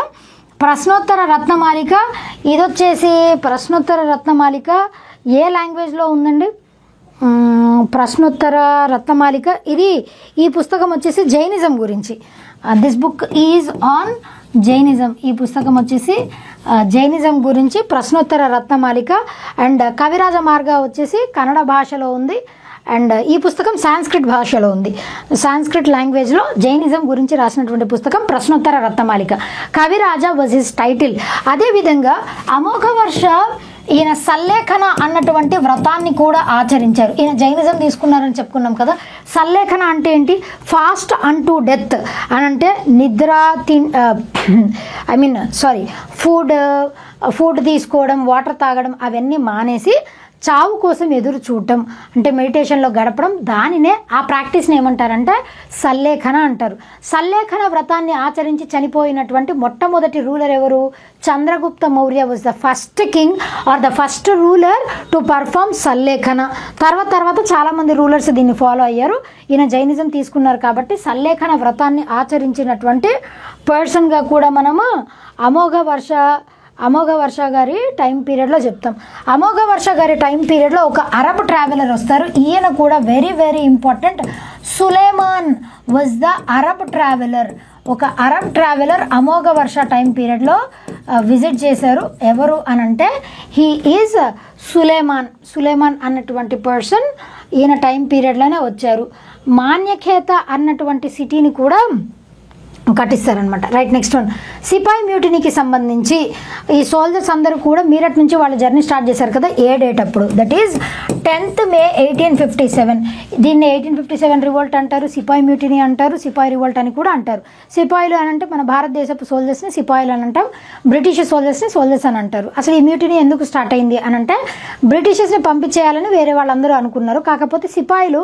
Prashnottara Ratnamalika ఇది వచ్చేసి ప్రశ్నోత్తర రత్నమాలిక ఏ లాంగ్వేజ్లో ఉందండి? ప్రశ్నోత్తర రత్నమాలిక ఈ పుస్తకం వచ్చేసి జైనిజం గురించి. This book is on Jainism. ఈ పుస్తకం వచ్చేసి జైనిజం గురించి ప్రశ్నోత్తర రత్నమాలిక. అండ్ కవిరాజ మార్గ వచ్చేసి కన్నడ భాషలో ఉంది. అండ్ ఈ పుస్తకం సాంస్క్రిట్ భాషలో ఉంది. సాంస్క్రిట్ లాంగ్వేజ్లో జైనిజం గురించి రాసినటువంటి పుస్తకం ప్రశ్నోత్తర రత్నమాలిక. కవిరాజ was his title. అదేవిధంగా అమోఘ వర్ష ఈయన సల్లేఖన అన్నటువంటి వ్రతాన్ని కూడా ఆచరించారు. ఈయన జైనిజం తీసుకున్నారని చెప్పుకున్నాం కదా. సల్లేఖన అంటే ఏంటి? ఫాస్ట్ అంటూ డెత్ అని అంటే నిద్ర ఫుడ్ తీసుకోవడం, వాటర్ తాగడం అవన్నీ మానేసి చావు కోసం ఎదురు చూడటం అంటే మెడిటేషన్లో గడపడం. దానినే ఆ ప్రాక్టీస్ని ఏమంటారంటే సల్లేఖన అంటారు. సల్లేఖన వ్రతాన్ని ఆచరించి చనిపోయినటువంటి మొట్టమొదటి రూలర్ ఎవరు? Chandragupta Maurya was the first king or the first ruler to perform Sallekhana. తర్వాత చాలామంది రూలర్స్ దీన్ని ఫాలో అయ్యారు. ఈయన జైనిజం తీసుకున్నారు కాబట్టి సల్లేఖన వ్రతాన్ని ఆచరించినటువంటి పర్సన్గా కూడా మనము అమోఘ వర్ష గారి టైం పీరియడ్లో చెప్తాం. అమోఘ వర్ష గారి టైం పీరియడ్లో ఒక అరబ్ ట్రావెలర్ వస్తారు. ఈయన కూడా very very important. Suleman was the Arab traveller. ఒక అరబ్ ట్రావెలర్ అమోఘ వర్ష టైం పీరియడ్లో విజిట్ చేశారు. ఎవరు అనంటే హీ ఈజ్ సులేమాన్ అన్నటువంటి పర్సన్ ఈయన టైం పీరియడ్లోనే వచ్చారు. మాన్యఖేత అన్నటువంటి సిటీని కూడా కట్టిస్తారనమాట. రైట్, నెక్స్ట్ వన్ సిపాయి మ్యూటినీకి సంబంధించి ఈ సోల్జర్స్ అందరూ కూడా మీరట్ నుంచి వాళ్ళ జర్నీ స్టార్ట్ చేశారు కదా. ఏ డేట్ అప్పుడు? That is 10th May 1857. దీన్ని 1857 రివోల్ట్ అంటారు, సిపాయి మ్యూటినీ అంటారు, సిపాయి రివోల్ట్ అని కూడా అంటారు. సిపాయిలు అని అంటే మన భారతదేశపు సోల్జర్స్ని సిపాయిలు అని అంటాం, బ్రిటిష్ సోల్జర్స్ని సోల్జర్స్ అని అంటారు. అసలు ఈ మ్యూటినీ ఎందుకు స్టార్ట్ అయింది అని అంటే బ్రిటిషర్స్ని పంపించేయాలని వేరే వాళ్ళందరూ అనుకున్నారు. కాకపోతే సిపాయిలు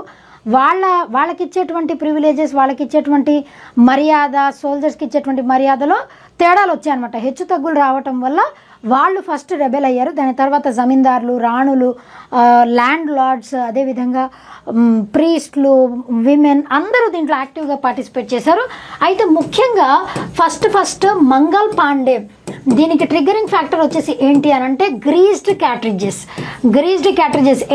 వాళ్ళకి ఇచ్చేటువంటి ప్రివిలేజెస్, వాళ్ళకి ఇచ్చేటువంటి మర్యాద, సోల్జర్స్కి ఇచ్చేటువంటి మర్యాదలో తేడాలు వచ్చాయన్నమాట. హెచ్చు తగ్గులు రావటం వల్ల వాళ్ళు ఫస్ట్ రెబెల్ అయ్యారు. దాని తర్వాత జమీందారులు, రాణులు, ల్యాండ్ లార్డ్స్, అదేవిధంగా ప్రీస్ట్లు, విమెన్ అందరూ దీంట్లో యాక్టివ్గా పార్టిసిపేట్ చేశారు. అయితే ముఖ్యంగా ఫస్ట్ మంగల్ పాండే దీనికి ట్రిగ్గరింగ్ ఫ్యాక్టర్ వచ్చేసి ఏంటి అని అంటే గ్రీజ్డ్ క్యాట్రిడ్జెస్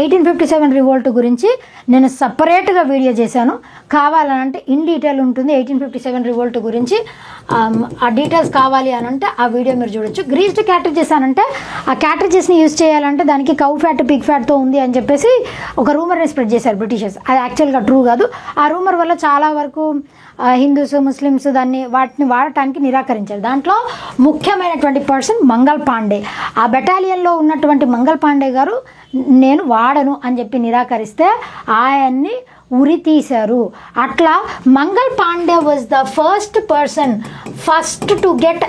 1857 రివోల్ట్ గురించి నేను సపరేట్గా వీడియో చేశాను. కావాలనంటే ఇన్ డీటెయిల్ ఉంటుంది 1857 రివోల్ట్ గురించి. ఆ డీటెయిల్స్ కావాలి అని అంటే ఆ వీడియో మీరు చూడొచ్చు. గ్రీజ్డ్ క్యాట్రిడ్జెస్ అని అంటే ఆ క్యాట్రిడ్జెస్ని యూజ్ చేయాలంటే దానికి కౌ ఫ్యాట్, పిగ్ ఫ్యాట్తో ఉంది అని చెప్పేసి ఒక రూమర్ని స్ప్రెడ్ చేశారు బ్రిటిషర్స్. అది యాక్చువల్గా ట్రూ కాదు. ఆ రూమర్ వల్ల చాలా వరకు హిందూస్, ముస్లిమ్స్ వాటిని వాడటానికి నిరాకరించారు. దాంట్లో ముఖ్యమైనటువంటి పర్సన్ మంగల్ పాండే. ఆ బెటాలియన్లో ఉన్నటువంటి మంగల్ పాండే గారు నేను వాడను అని చెప్పి నిరాకరిస్తే ఆయన్ని ఉరి తీశారు. అట్లా Mangal Pandey was the first person to get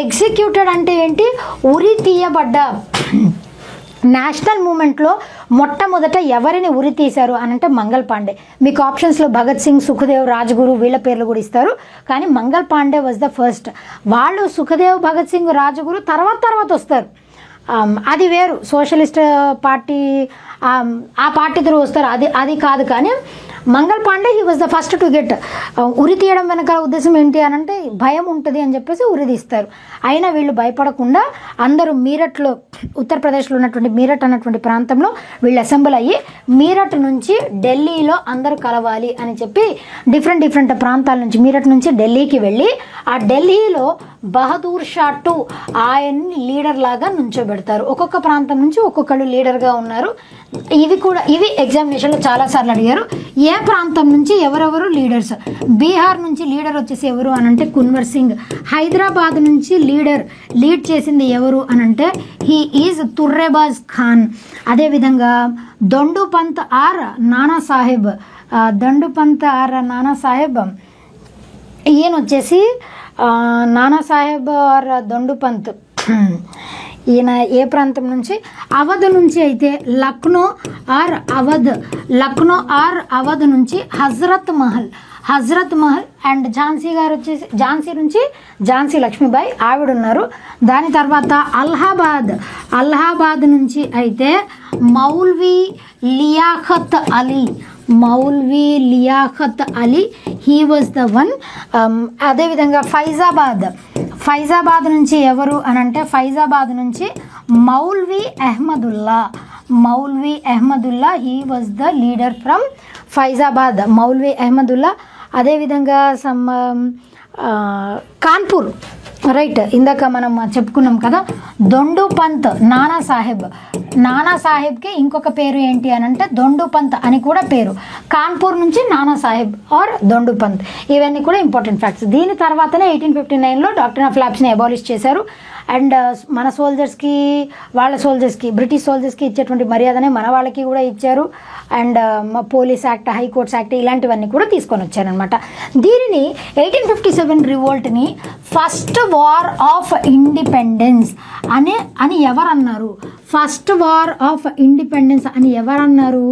executed అంటే ఏంటి? ఉరి తీయబడ్డ. నేషనల్ మూమెంట్లో మొట్టమొదట ఎవరిని ఉరి తీశారు అని అంటే మంగల్ పాండే. మీకు ఆప్షన్స్లో భగత్ సింగ్, సుఖదేవ్, రాజ్గురు వీళ్ళ పేర్లు కూడా ఇస్తారు, కానీ Mangal Pandey was the first. వాళ్ళు సుఖదేవ్, భగత్ సింగ్, రాజ్గురు తర్వాత వస్తారు. అది వేరు, సోషలిస్ట్ పార్టీ ఆ పార్టీ త్రూ వస్తారు, అది కాదు. కానీ Mangal Pandey he was the first to get. ఉరి తీయడం వెనకాల ఉద్దేశం ఏంటి అని అంటే భయం ఉంటుంది అని చెప్పేసి ఉరి తీస్తారు. అయినా వీళ్ళు భయపడకుండా అందరూ మీరట్లో, ఉత్తరప్రదేశ్లో ఉన్నటువంటి మీరట్ అన్నటువంటి ప్రాంతంలో వీళ్ళు అసెంబ్ల్ అయ్యి మీరట్ నుంచి ఢిల్లీలో అందరూ కలవాలి అని చెప్పి డిఫరెంట్ ప్రాంతాల నుంచి మీరట్ నుంచి ఢిల్లీకి వెళ్ళి ఆ ఢిల్లీలో బహదూర్ షా టూ ఆయన్ని లీడర్ లాగా నుంచోబెడతారు. ఒక్కొక్క ప్రాంతం నుంచి ఒక్కొక్కళ్ళు లీడర్గా ఉన్నారు. ఇవి ఎగ్జామినేషన్లో చాలాసార్లు అడిగారు. ఏ ప్రాంతం నుంచి ఎవరెవరు లీడర్స్? బీహార్ నుంచి లీడర్ వచ్చేసి ఎవరు అని అంటే కున్వర్ సింగ్. హైదరాబాద్ నుంచి లీడ్ చేసింది ఎవరు అని అంటే హీ ఈజ్ తుర్రేబాజ్ ఖాన్. అదేవిధంగా దొండుపంత్ ఆర్ నానాసాహెబ్, ఈయన వచ్చేసి నానాసాహెబ్ ఆర్ దొండుపంత్. ఈయన ఏ ప్రాంతం నుంచి? అవధ్ నుంచి. అయితే లక్నో ఆర్ అవధ్ నుంచి హజరత్ మహల్ అండ్ ఝాన్సీ గారు వచ్చేసి ఝాన్సీ నుంచి ఝాన్సీ లక్ష్మీబాయి ఆవిడ ఉన్నారు. దాని తర్వాత అలహాబాద్ నుంచి అయితే maulvi Liaquat Ali he was the one. అదేవిధంగా ఫైజాబాద్ నుంచి ఎవరు అని అంటే ఫైజాబాద్ నుంచి maulvi Ahmadullah he was the leader from Faizabad, maulvi Ahmadullah. అదేవిధంగా కాన్పూర్, రైట్, ఇందాక మనం చెప్పుకున్నాం కదా, దొండుపంత్ నానాసాహెబ్కి ఇంకొక పేరు ఏంటి అని అంటే దొండుపంత్ అని కూడా పేరు. కాన్పూర్ నుంచి నానాసాహెబ్ ఆర్ దొండుపంత్. ఇవన్నీ కూడా ఇంపార్టెంట్ ఫ్యాక్ట్స్. దీని తర్వాతనే 1859లో డాక్టర్ ఆఫ్ ల్యాబ్స్ని అబాలిష్ చేశారు. అండ్ మన సోల్జర్స్కి, వాళ్ళ సోల్జర్స్కి, బ్రిటిష్ సోల్జర్స్కి ఇచ్చేటువంటి మర్యాదనే మన వాళ్ళకి కూడా ఇచ్చారు. And police act, high courts act ఇలాంటివన్నీ కూడా తీసుకొని వచ్చారనమాట. దీనిని 1857 రివోల్ట్ని ఫస్ట్ వార్ ఆఫ్ ఇండిపెండెన్స్ అని ఎవరన్నారు? ఫస్ట్ వార్ ఆఫ్ ఇండిపెండెన్స్ అని ఎవరన్నారు?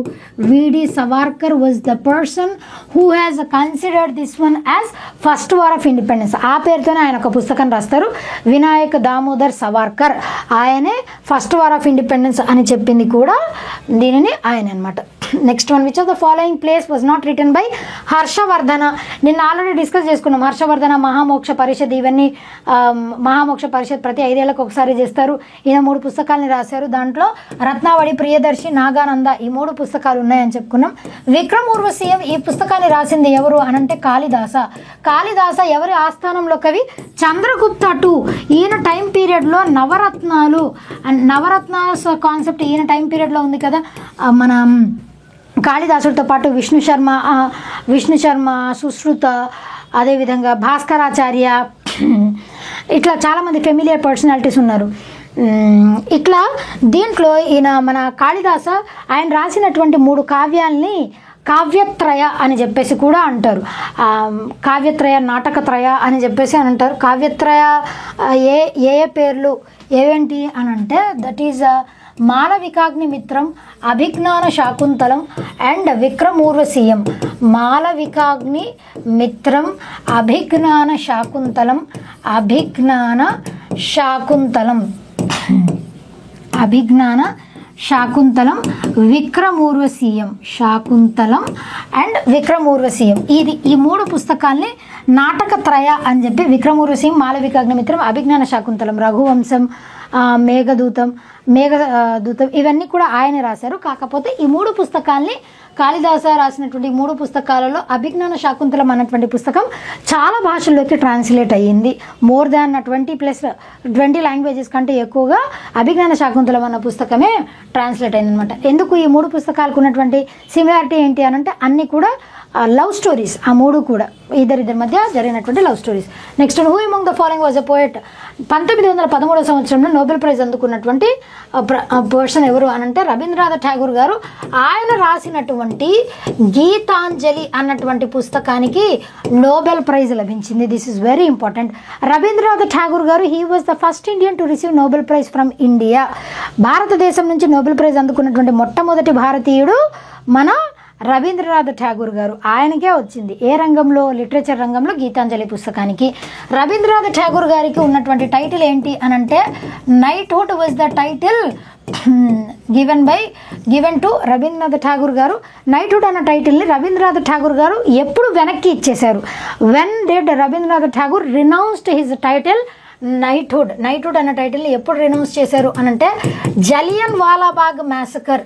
విడి Savarkar was the person who has considered this one as first war of independence. ఆ పేరుతోనే ఆయన ఒక పుస్తకం రాస్తారు, వినాయక్ దామోదర్ సవార్కర్. ఆయనే ఫస్ట్ వార్ ఆఫ్ ఇండిపెండెన్స్ అని చెప్పింది కూడా దీనిని ఆయన అనమాట. Next one, which of the following place was not written by Harshavardhana? నిన్న ఆల్రెడీ డిస్కస్ చేసుకున్నాం. హర్షవర్ధన మహామోక్ష పరిషత్, ఇవన్నీ మహామోక్ష పరిషత్ ప్రతి 5 ఏళ్లకు ఒకసారి చేస్తారు. ఈయన 3 పుస్తకాలని రాశారు. దాంట్లో రత్నావళి, ప్రియదర్శి, నాగానంద ఈ 3 పుస్తకాలు ఉన్నాయని చెప్పుకున్నాం. విక్రమ్ ఊర్వశీయం ఈ పుస్తకాన్ని రాసింది ఎవరు అనంటే కాళిదాస. ఎవరి ఆస్థానంలో కవి? చంద్రగుప్త II. ఈయన టైం పీరియడ్లో నవరత్నాలు కాన్సెప్ట్ ఈయన టైం పీరియడ్లో ఉంది కదా. మన కాళిదాసుడితో పాటు విష్ణు శర్మ, సుశ్రుత, అదేవిధంగా భాస్కరాచార్య, ఇట్లా చాలామంది ఫెమిలియర్ పర్సనాలిటీస్ ఉన్నారు. ఇట్లా దీంట్లో ఈయన మన కాళిదాస ఆయన రాసినటువంటి 3 కావ్యాల్ని కావ్యత్రయ అని చెప్పేసి కూడా అంటారు. కావ్యత్రయ, నాటకత్రయ అని చెప్పేసి అని అంటారు. కావ్యత్రయ ఏ పేర్లు ఏవేంటి అని అంటే దట్ ఈజ్ మాలవికాగ్ని మిత్రం, అభిజ్ఞాన శాకుంతలం అండ్ విక్రమూర్వశీయం. మాలవికాగ్ని మిత్రం, అభిజ్ఞాన శాకుంతలం అండ్ విక్రమూర్వశీయం. ఈ 3 పుస్తకాల్ని నాటకత్రయ అని చెప్పి విక్రమూర్వశీయం, మాలవికాగ్నిమిత్రం, అభిజ్ఞాన శాకుంతలం, రఘువంశం, మేఘదూతం ఇవన్నీ కూడా ఆయన రాశారు. కాకపోతే ఈ 3 పుస్తకాల్ని కాళిదాస రాసినటువంటి 3 పుస్తకాలలో అభిజ్ఞాన శాకుంతలం అన్నటువంటి పుస్తకం చాలా భాషల్లోకి ట్రాన్స్లేట్ అయ్యింది. మోర్ దాన్ 20 లాంగ్వేజెస్ కంటే ఎక్కువగా అభిజ్ఞాన శాకుంతలం అన్న పుస్తకమే ట్రాన్స్లేట్ అయిందనమాట. ఎందుకు ఈ 3 పుస్తకాలకు ఉన్నటువంటి సిమిలారిటీ ఏంటి అని అంటే అన్నీ కూడా లవ్ స్టోరీస్. ఆ 3 కూడా ఇద్దరిద్దరి మధ్య జరిగినటువంటి love stories. Next, who among the following was a poet? 1913 సంవత్సరంలో నోబెల్ ప్రైజ్ అందుకున్నటువంటి పర్సన్ ఎవరు అని అంటే రవీంద్రనాథ్ ఠాగూర్ గారు. ఆయన రాసినటువంటి రాసినటువంటి గీతాంజలి అన్నటువంటి పుస్తకానికి నోబెల్ ప్రైజ్ లభించింది. This is very important. Rabindranath Tagore garu he was the first Indian to receive Nobel prize from India. Bharatadesam నుంచి నోబెల్ ప్రైజ్ అందుకున్నటువంటి మొట్టమొదటి భారతీయుడు మన రవీంద్రనాథ్ ఠాగూర్ గారు. ఆయనకే వచ్చింది. ఏ రంగంలో? లిటరేచర్ రంగంలో గీతాంజలి పుస్తకానికి. రవీంద్రనాథ్ ఠాగూర్ గారికి ఉన్నటువంటి టైటిల్ ఏంటి అని అంటే knighthood was the title given to Rabindranath Tagore గారు. నైట్హుడ్ అన్న టైటిల్ని రవీంద్రనాథ్ ఠాగూర్ గారు ఎప్పుడు వెనక్కి ఇచ్చేశారు? When did Rabindranath Tagore renounced his title knighthood అన్న టైటిల్ని ఎప్పుడు రినౌన్స్ చేశారు అనంటే జలియన్ వాలాబాగ్ మ్యాసకర్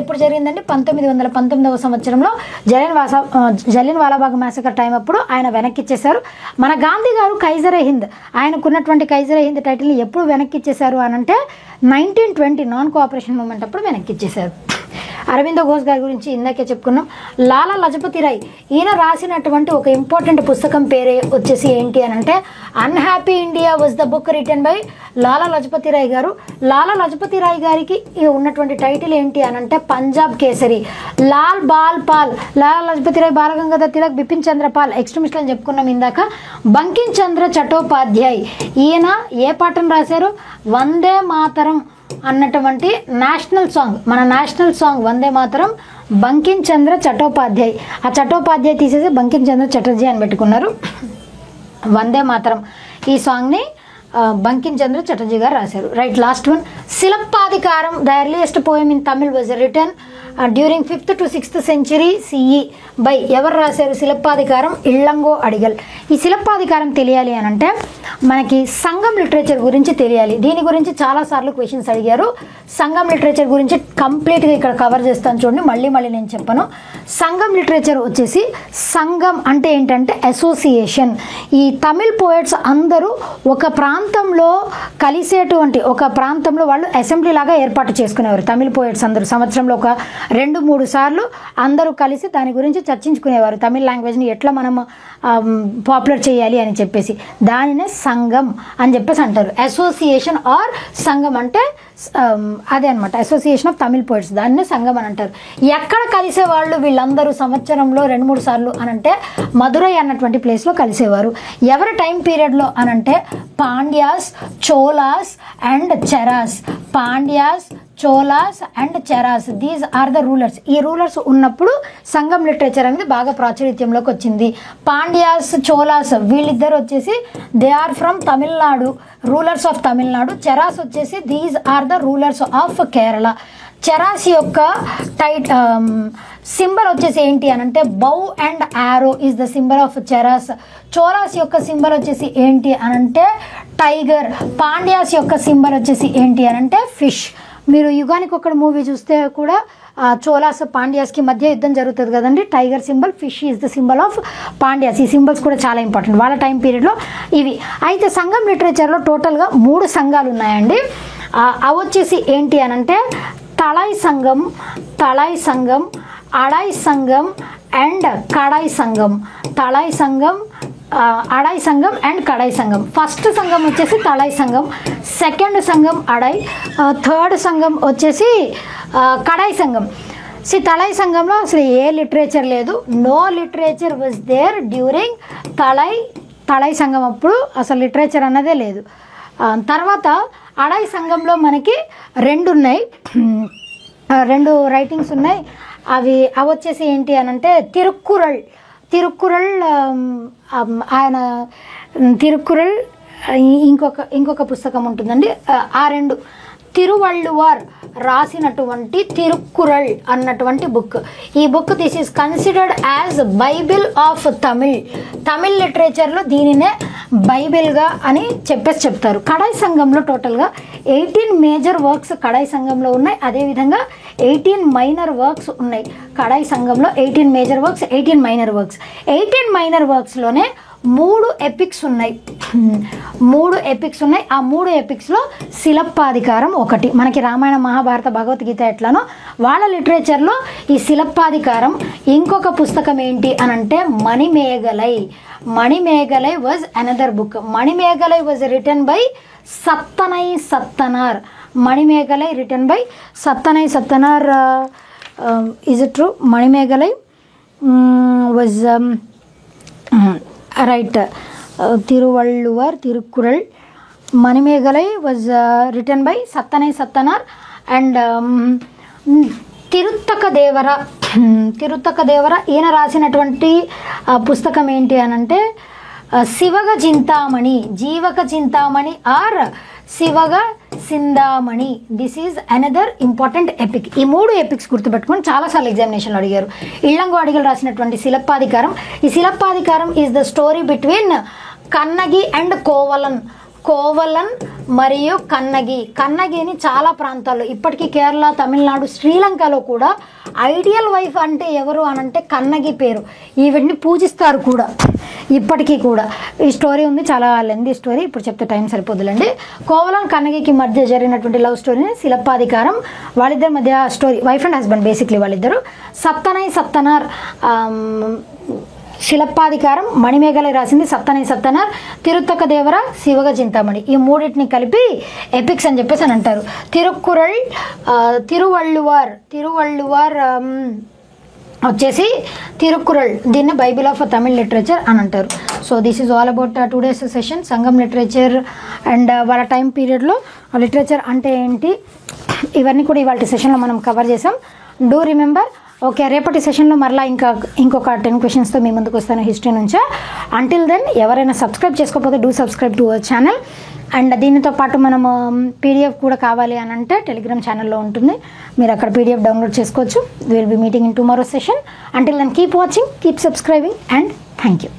ఎప్పుడు జరిగిందండి? 1919వ సంవత్సరంలో జలియన్ వాలాబాగ్ మ్యాసకర్ టైం అప్పుడు ఆయన వెనక్కి ఇచ్చేశారు. మన గాంధీ గారు కైజరే హింద్, ఆయనకున్నటువంటి కైజరే హింద్ టైటిల్ని ఎప్పుడు వెనక్కి ఇచ్చేశారు అనంటే 1920 నాన్ కోఆపరేషన్ మూమెంట్ అప్పుడు వెనక్కి ఇచ్చేశారు. అరవిందో ఘోష్ గారి గురించి ఇందాకే చెప్పుకున్నాం. లాలా లజపతి రాయ్, ఈయన రాసినటువంటి ఒక ఇంపార్టెంట్ పుస్తకం పేరే వచ్చేసి ఏంటి అని అంటే unhappy India was the book written by Lala Lajpat Rai garu. Lala Lajpat Roy గారికి ఉన్నటువంటి టైటిల్ ఏంటి అని అంటే పంజాబ్ కేసరి. లాలా లజపతి రాయ్, బాలగంగాధర్ తిలక్, బిపిన్ చంద్రపాల్ ఎక్స్ట్రీమిస్టులు అని చెప్పుకున్నాం ఇందాక. బంకిం చంద్ర చటోపాధ్యాయ్, ఈయన ఏ పాటను రాశారు? వందే మాతరం అన్నటువంటి నేషనల్ సాంగ్, మన నేషనల్ సాంగ్ వందే మాతరం బంకిం చంద్ర చటోపాధ్యాయ్. ఆ చటోపాధ్యాయ్ తీసేసి బంకిం చంద్ర చటర్జీ అని పెట్టుకున్నారు. వందే మాతరం ఈ సాంగ్ని బంకిం చంద్ర చటర్జీ గారు రాశారు. Right, last one. Silappatikaram, the earliest poem in Tamil was written during 5th to 6th century CE by ఎవరు రాశారు? శిలప్పాధికారం ఇళ్ళంగో అడిగల్. ఈ శిలప్పాధికారం తెలియాలి అని అంటే మనకి సంగం లిటరేచర్ గురించి తెలియాలి. దీని గురించి చాలాసార్లు క్వశ్చన్స్ అడిగారు. సంగం లిటరేచర్ గురించి కంప్లీట్గా ఇక్కడ కవర్ చేస్తాను చూడండి. మళ్ళీ నేను చెప్పను. సంగం లిటరేచర్ వచ్చేసి సంగం అంటే ఏంటంటే అసోసియేషన్. ఈ తమిళ్ పోయట్స్ అందరూ ఒక ప్రాంతంలో కలిసేటువంటి, ఒక ప్రాంతంలో వాళ్ళు అసెంబ్లీ లాగా ఏర్పాటు చేసుకునేవారు. తమిళ్ పోయట్స్ అందరూ సంవత్సరంలో ఒక 2-3 సార్లు అందరూ కలిసి దాని గురించి చర్చించుకునేవారు. తమిళ్ లాంగ్వేజ్ని ఎట్లా మనం పాపులర్ చేయాలి అని చెప్పేసి దానినే సంఘం అని చెప్పేసి అంటారు. అసోసియేషన్ ఆర్ సంఘం అంటే అదే అనమాట, అసోసియేషన్ ఆఫ్ తమిళ్ పోయిట్స్, దాన్నే సంఘం అని అంటారు. ఎక్కడ కలిసేవాళ్ళు వీళ్ళందరూ? సంవత్సరంలో 2-3 సార్లు అనంటే మదురై అన్నటువంటి ప్లేస్లో కలిసేవారు. ఎవరి టైం పీరియడ్లో అనంటే Pandyas, Cholas and Cheras. Pandyas, Cholas and Cheras, these are the rulers. ఈ రూలర్స్ ఉన్నప్పుడు సంగం లిటరేచర్ అనేది బాగా ప్రాచుర్యంలోకి వచ్చింది. పాండ్యాస్, చోలాస్ వీళ్ళిద్దరు వచ్చేసి they are from Tamil Nadu, rulers of Tamil Nadu. Cheras వచ్చేసి these are the rulers of Kerala. Cheras యొక్క సింబల్ వచ్చేసి ఏంటి అని అంటే bow and arrow is the symbol of Cheras. Cholas యొక్క సింబల్ వచ్చేసి ఏంటి అని అంటే టైగర్. పాండ్యాస్ యొక్క సింబల్ వచ్చేసి ఏంటి అని అంటే ఫిష్. మీరు యుగానికి ఒక్కడ మూవీ చూస్తే కూడా చోలాస్ పాండ్యాస్కి మధ్య యుద్ధం జరుగుతుంది కదండి. Tiger symbol, fish is the symbol of Pandyas. ఈ సింబల్స్ కూడా చాలా ఇంపార్టెంట్ వాళ్ళ టైం పీరియడ్లో ఇవి. అయితే సంఘం లిటరేచర్లో టోటల్గా 3 సంఘాలు ఉన్నాయండి. అవి వచ్చేసి ఏంటి అని అంటే తళాయ్ సంఘం, అడాయ్ సంఘం అండ్ కడాయ్ సంఘం. తళాయ్ సంఘం, అడాయ్ సంఘం అండ్ కడాయ్ సంఘం. ఫస్ట్ సంఘం వచ్చేసి తళాయ్ సంఘం, సెకండ్ సంఘం అడాయ్, థర్డ్ సంఘం వచ్చేసి కడాయ్ సంఘం. తళాయ్ సంఘంలో అసలు ఏ లిటరేచర్ లేదు. No literature was there during Thalai Sangam అప్పుడు అసలు లిటరేచర్ అన్నదే లేదు. తర్వాత అడాయ్ సంఘంలో మనకి 2 ఉన్నాయి, 2 రైటింగ్స్ ఉన్నాయి. అవి వచ్చేసి ఏంటి అని అంటే తిరుక్కురళ్ ఆయన తిరుక్కురళ్, ఇంకొక పుస్తకం ఉంటుందండి. ఆ 2 తిరువళ్ళువార్ రాసినటువంటి తిరుక్కురళ్ అన్నటువంటి బుక్. ఈ book this is considered as Bible of Tamil లిటరేచర్లో దీనినే బైబిల్గా అని చెప్తారు. కడాయ్ సంఘంలో టోటల్గా 18 మేజర్ వర్క్స్ కడాయ్ సంఘంలో ఉన్నాయి. అదేవిధంగా 18 మైనర్ వర్క్స్ ఉన్నాయి. కడాయ్ సంఘంలో 18 major works, 18 minor works. 18 minor వర్క్స్లోనే 3 ఎపిక్స్ ఉన్నాయి. ఆ 3 ఎపిక్స్లో శిలప్పాధికారం ఒకటి. మనకి రామాయణ, మహాభారత, భగవద్గీత ఎట్లానో వాళ్ళ లిటరేచర్లో ఈ శిలప్పాధికారం. ఇంకొక పుస్తకం ఏంటి అని అంటే Manimekalai was another book. Manimekalai was written by Sattanai Sattanar. Manimekalai written by Sattanai Sattanar. Is it true? Manimekalai was right. Thiruvalluvar, Thirukkural, Manimekalai was written by Sattanai Sattanar. And Tiruttakka Devar ఈయన రాసినటువంటి పుస్తకం ఏంటి అని అంటే Sivaga Chintamani, Jivaka Chintamani or Sivaga Sindamani. This is another important epic. ఈ 3 ఎపిక్స్ గుర్తుపెట్టుకొని చాలాసార్లు ఎగ్జామినేషన్లో అడిగారు. ఇళ్ళంగో అడిగలు రాసినటువంటి శిలప్పాధికారం. ఈ Silappatikaram is the story between Kannagi and Kovalan మరియు కన్నగిని చాలా ప్రాంతాల్లో ఇప్పటికీ కేరళ, తమిళనాడు, శ్రీలంకలో కూడా ఐడియల్ వైఫ్ అంటే ఎవరు అని అంటే కన్నగి పేరు. ఈవెంట్ని పూజిస్తారు కూడా ఇప్పటికీ కూడా. ఈ స్టోరీ ఉంది, చాలా లెందీ స్టోరీ, ఇప్పుడు చెప్తే టైం సరిపోదులండి. కోవలన్ కన్నగికి మధ్య జరిగినటువంటి లవ్ స్టోరీని శిలప్పాధికారం. వాళ్ళిద్దరి మధ్య story wife and husband basically వాళ్ళిద్దరు. సత్తనై సత్తనార్ శిలప్పాధికారం, మణిమేగలై రాసింది సత్తనై సత్తనార్, తిరుత్తక దేవర శివగ చింతామణి. ఈ 3 కలిపి ఎపిక్స్ అని చెప్పేసి అని అంటారు. తిరుక్కురల్, తిరువళ్ళువార్ వచ్చేసి తిరుక్కురల్, దీన్ని బైబిల్ ఆఫ్ తమిళ్ లిటరేచర్ అని అంటారు. So this is all about 2 days session, Sangam literature and వాళ్ళ టైం పీరియడ్లో లిటరేచర్ అంటే ఏంటి, ఇవన్నీ కూడా ఇవాళ సెషన్లో మనం కవర్ చేసాం. Do remember. ఓకే, రేపటి సెషన్లో మరలా ఇంకొక 10 questions మీ ముందుకు వస్తాను హిస్టరీ నుంచే. అంటిల్ దెన్ ఎవరైనా సబ్స్క్రైబ్ చేసుకోకపోతే do subscribe to our channel. And దీనితో పాటు మనము పీడిఎఫ్ కూడా కావాలి అని అంటే టెలిగ్రామ్ ఛానల్లో ఉంటుంది, మీరు అక్కడ పీడిఎఫ్ డౌన్లోడ్ చేసుకోవచ్చు. Will be meeting in tomorrow session. Until then keep watching, keep subscribing and thank you.